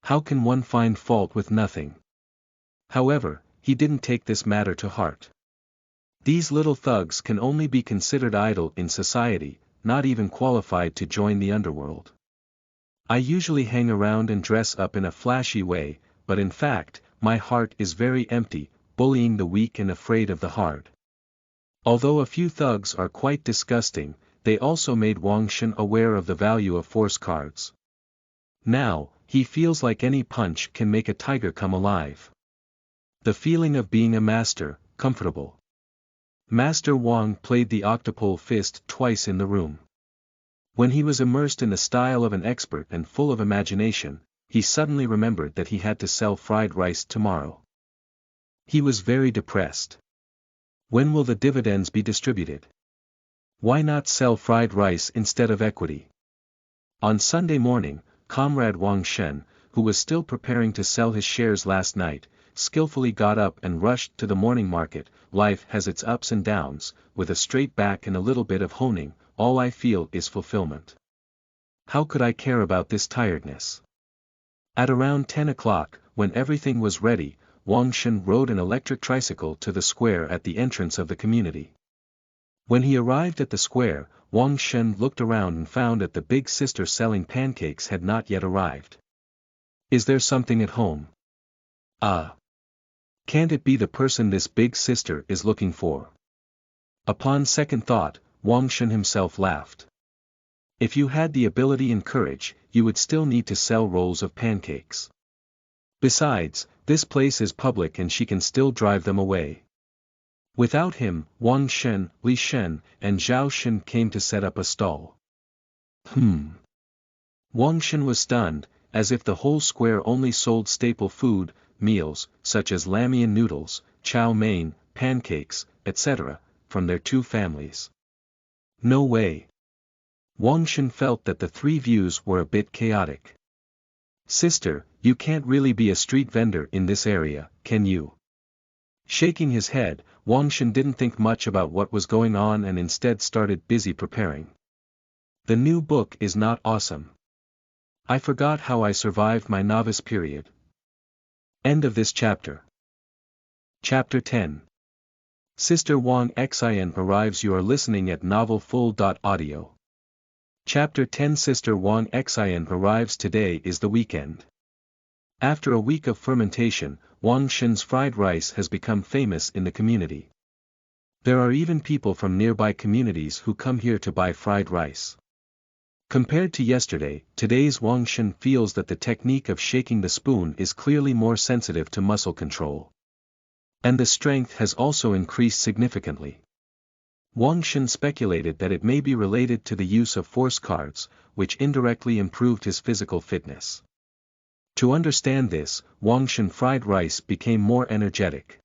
How can one find fault with nothing? However, he didn't take this matter to heart. These little thugs can only be considered idle in society, not even qualified to join the underworld. I usually hang around and dress up in a flashy way, but in fact, my heart is very empty, bullying the weak and afraid of the hard. Although a few thugs are quite disgusting, they also made Wang Shen aware of the value of force cards. Now, he feels like any punch can make a tiger come alive. The feeling of being a master, comfortable. Master Wang played the octopole fist twice in the room. When he was immersed in the style of an expert and full of imagination, he suddenly remembered that he had to sell fried rice tomorrow. He was very depressed. When will the dividends be distributed? Why not sell fried rice instead of equity? On Sunday morning, Comrade Wang Shen, who was still preparing to sell his shares last night, skillfully got up and rushed to the morning market. Life has its ups and downs, with a straight back and a little bit of honing, all I feel is fulfillment. How could I care about this tiredness? At around 10 o'clock, when everything was ready, Wang Shen rode an electric tricycle to the square at the entrance of the community. When he arrived at the square, Wang Shen looked around and found that the big sister selling pancakes had not yet arrived. Is there something at home? Can't it be the person this big sister is looking for? Upon second thought, Wang Shen himself laughed. If you had the ability and courage, you would still need to sell rolls of pancakes. Besides, this place is public and she can still drive them away. Without him, Wang Shen, Li Shen, and Zhao Shen came to set up a stall. Wang Shen was stunned, as if the whole square only sold staple food, meals, such as ramen noodles, chow mein, pancakes, etc., from their two families. No way. Wang Shen felt that the three views were a bit chaotic. Sister, you can't really be a street vendor in this area, can you? Shaking his head, Wang Shen didn't think much about what was going on and instead started busy preparing. The new book is not awesome. I forgot how I survived my novice period. End of this chapter. Chapter 10. Sister Wang Xin arrives. You are listening at novelfull.audio. Chapter 10. Sister Wang Xin arrives. Today is the weekend. After a week of fermentation, Wang Shen's fried rice has become famous in the community. There are even people from nearby communities who come here to buy fried rice. Compared to yesterday, today's Wang Shen feels that the technique of shaking the spoon is clearly more sensitive to muscle control. And the strength has also increased significantly. Wang Shen speculated that it may be related to the use of force cards, which indirectly improved his physical fitness. To understand this, Wang Shen fried rice became more energetic.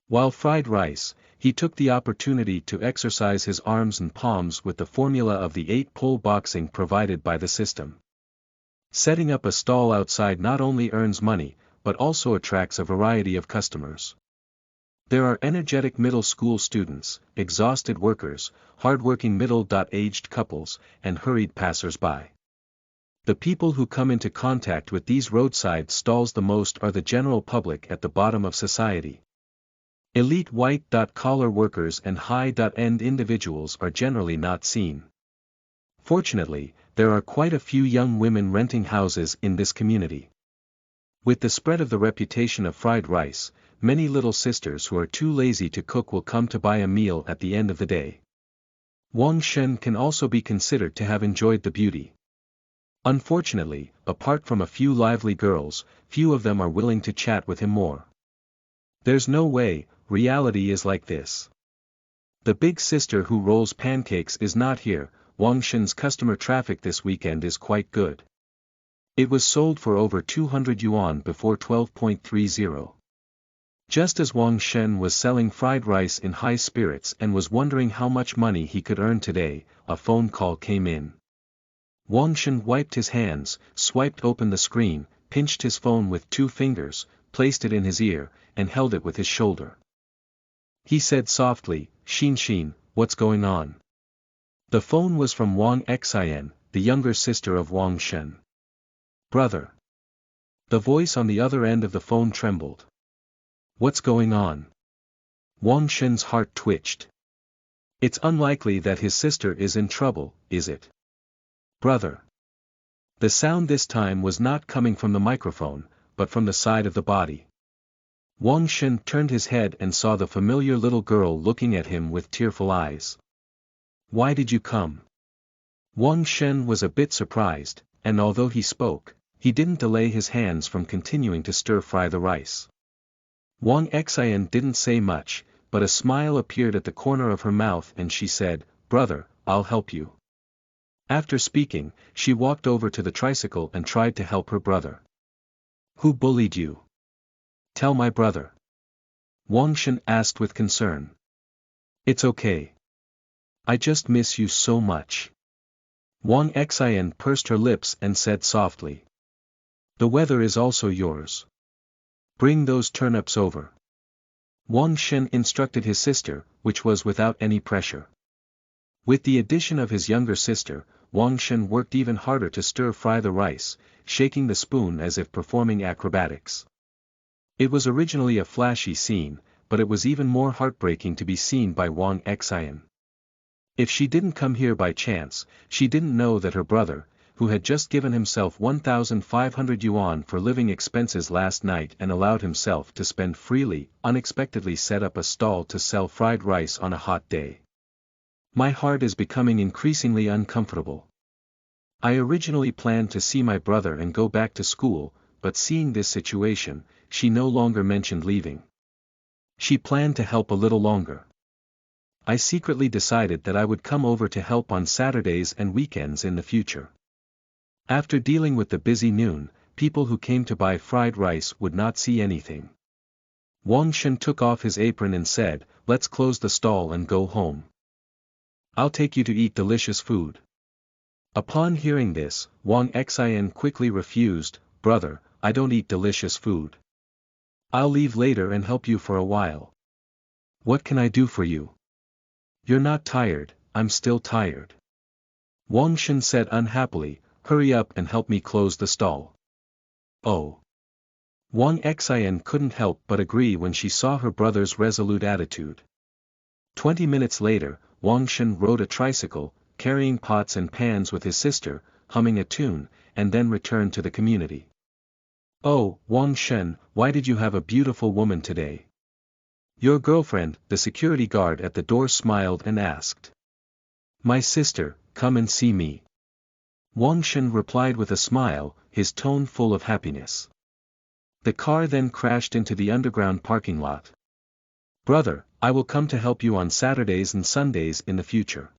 While fried rice, he took the opportunity to exercise his arms and palms with the formula of the 8-pole boxing provided by the system. Setting up a stall outside not only earns money, but also attracts a variety of customers. There are energetic middle school students, exhausted workers, hardworking middle-aged couples, and hurried passers-by. The people who come into contact with these roadside stalls the most are the general public at the bottom of society. Elite white-collar workers and high-end individuals are generally not seen. Fortunately, there are quite a few young women renting houses in this community. With the spread of the reputation of fried rice, many little sisters who are too lazy to cook will come to buy a meal at the end of the day. Wang Shen can also be considered to have enjoyed the beauty. Unfortunately, apart from a few lively girls, few of them are willing to chat with him more. There's no way, reality is like this. The big sister who rolls pancakes is not here. Wang Shen's customer traffic this weekend is quite good. It was sold for over 200 yuan before 12.30. Just as Wang Shen was selling fried rice in high spirits and was wondering how much money he could earn today, a phone call came in. Wang Shen wiped his hands, swiped open the screen, pinched his phone with 2 fingers, placed it in his ear, and held it with his shoulder. He said softly, Xin, what's going on? The phone was from Wang Xin, the younger sister of Wang Shen. Brother. The voice on the other end of the phone trembled. What's going on? Wang Shen's heart twitched. It's unlikely that his sister is in trouble, is it? Brother. The sound this time was not coming from the microphone, but from the side of the body. Wang Shen turned his head and saw the familiar little girl looking at him with tearful eyes. Why did you come? Wang Shen was a bit surprised, and although he spoke, he didn't delay his hands from continuing to stir-fry the rice. Wang Xin didn't say much, but a smile appeared at the corner of her mouth and she said, Brother, I'll help you. After speaking, she walked over to the tricycle and tried to help her brother. Who bullied you? Tell my brother. Wang Shen asked with concern. It's okay. I just miss you so much. Wang Xin pursed her lips and said softly. The weather is also yours. Bring those turnips over. Wang Shen instructed his sister, which was without any pressure. With the addition of his younger sister, Wang Shen worked even harder to stir-fry the rice, shaking the spoon as if performing acrobatics. It was originally a flashy scene, but it was even more heartbreaking to be seen by Wang Xin. If she didn't come here by chance, she didn't know that her brother, who had just given himself 1,500 yuan for living expenses last night and allowed himself to spend freely, unexpectedly set up a stall to sell fried rice on a hot day. My heart is becoming increasingly uncomfortable. I originally planned to see my brother and go back to school, but seeing this situation, she no longer mentioned leaving. She planned to help a little longer. I secretly decided that I would come over to help on Saturdays and weekends in the future. After dealing with the busy noon, people who came to buy fried rice would not see anything. Wang Shen took off his apron and said, Let's close the stall and go home. I'll take you to eat delicious food. Upon hearing this, Wang Xin quickly refused, Brother, I don't eat delicious food. I'll leave later and help you for a while. What can I do for you? You're not tired, I'm still tired. Wang Shen said unhappily, Hurry up and help me close the stall. Oh. Wang Xin couldn't help but agree when she saw her brother's resolute attitude. 20 minutes later, Wang Shen rode a tricycle, carrying pots and pans with his sister, humming a tune, and then returned to the community. Oh, Wang Shen, why did you have a beautiful woman today? Your girlfriend, the security guard at the door smiled and asked. My sister, come and see me. Wang Shen replied with a smile, his tone full of happiness. The car then crashed into the underground parking lot. Brother, I will come to help you on Saturdays and Sundays in the future.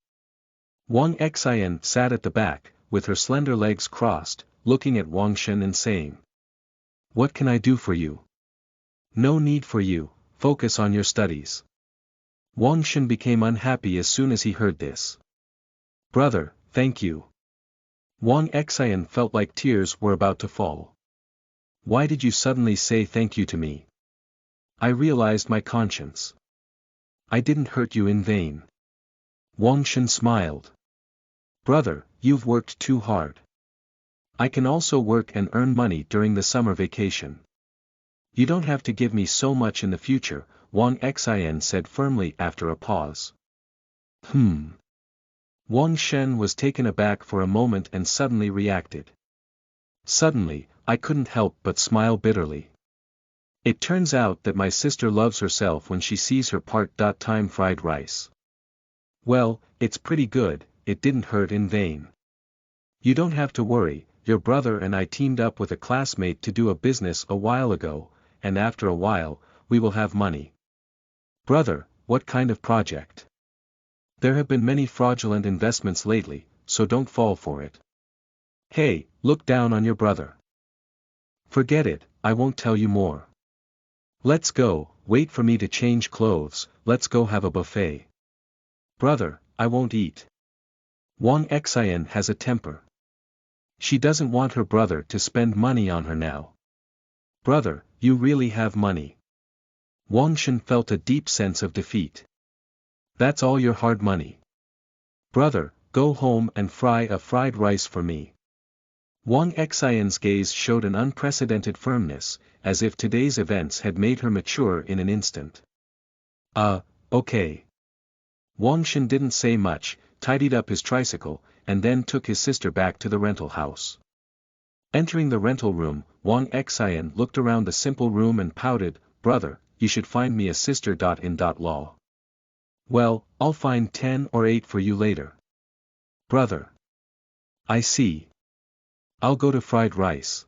Wang Xin sat at the back, with her slender legs crossed, looking at Wang Shen and saying. What can I do for you? No need for you, focus on your studies. Wang Shen became unhappy as soon as he heard this. Brother, thank you. Wang Xin felt like tears were about to fall. Why did you suddenly say thank you to me? I realized my conscience. I didn't hurt you in vain. Wang Shen smiled. Brother, you've worked too hard. I can also work and earn money during the summer vacation. You don't have to give me so much in the future, Wang Xin said firmly after a pause. Wang Shen was taken aback for a moment and suddenly reacted. Suddenly, I couldn't help but smile bitterly. It turns out that my sister loves herself when she sees her part-time fried rice. Well, it's pretty good, it didn't hurt in vain. You don't have to worry, your brother and I teamed up with a classmate to do a business a while ago, and after a while, we will have money. Brother, what kind of project? There have been many fraudulent investments lately, so don't fall for it. Hey, look down on your brother. Forget it, I won't tell you more. Let's go, wait for me to change clothes, let's go have a buffet. Brother, I won't eat. Wang Xin has a temper. She doesn't want her brother to spend money on her now. Brother, you really have money. Wang Shen felt a deep sense of defeat. That's all your hard money. Brother, go home and fry a fried rice for me. Wang Xin's gaze showed an unprecedented firmness, as if today's events had made her mature in an instant. Okay. Wang Shen didn't say much, tidied up his tricycle, and then took his sister back to the rental house. Entering the rental room, Wang Xin looked around the simple room and pouted, Brother, you should find me a sister. In law. Well, I'll find 10 or 8 for you later. Brother. I see. I'll go to fried rice.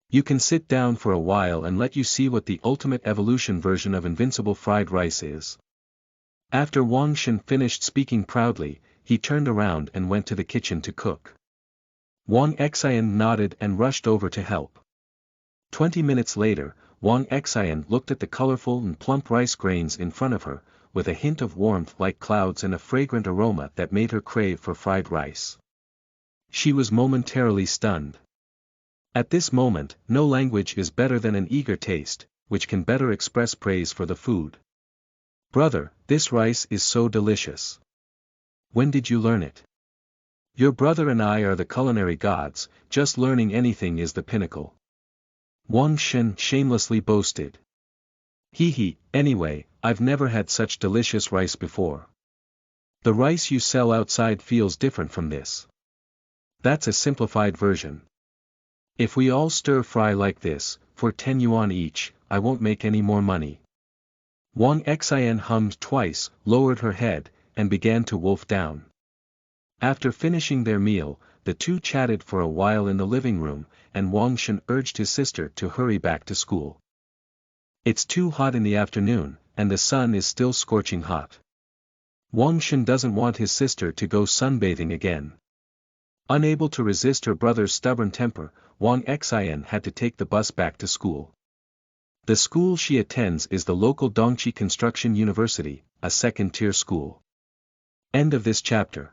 You can sit down for a while and let you see what the ultimate evolution version of invincible fried rice is. After Wang Shen finished speaking proudly, he turned around and went to the kitchen to cook. Wang Xin nodded and rushed over to help. 20 minutes later, Wang Xin looked at the colorful and plump rice grains in front of her, with a hint of warmth like clouds and a fragrant aroma that made her crave for fried rice. She was momentarily stunned. At this moment, no language is better than an eager taste, which can better express praise for the food. Brother, this rice is so delicious. When did you learn it? Your brother and I are the culinary gods, just learning anything is the pinnacle. Wang Shen shamelessly boasted. Anyway, I've never had such delicious rice before. The rice you sell outside feels different from this. That's a simplified version. If we all stir-fry like this, for 10 yuan each, I won't make any more money. Wang Xin hummed twice, lowered her head, and began to wolf down. After finishing their meal, the two chatted for a while in the living room, and Wang Shen urged his sister to hurry back to school. It's too hot in the afternoon, and the sun is still scorching hot. Wang Shen doesn't want his sister to go sunbathing again. Unable to resist her brother's stubborn temper, Wang Xin had to take the bus back to school. The school she attends is the local Dongqi Construction University, a second-tier school. End of this chapter.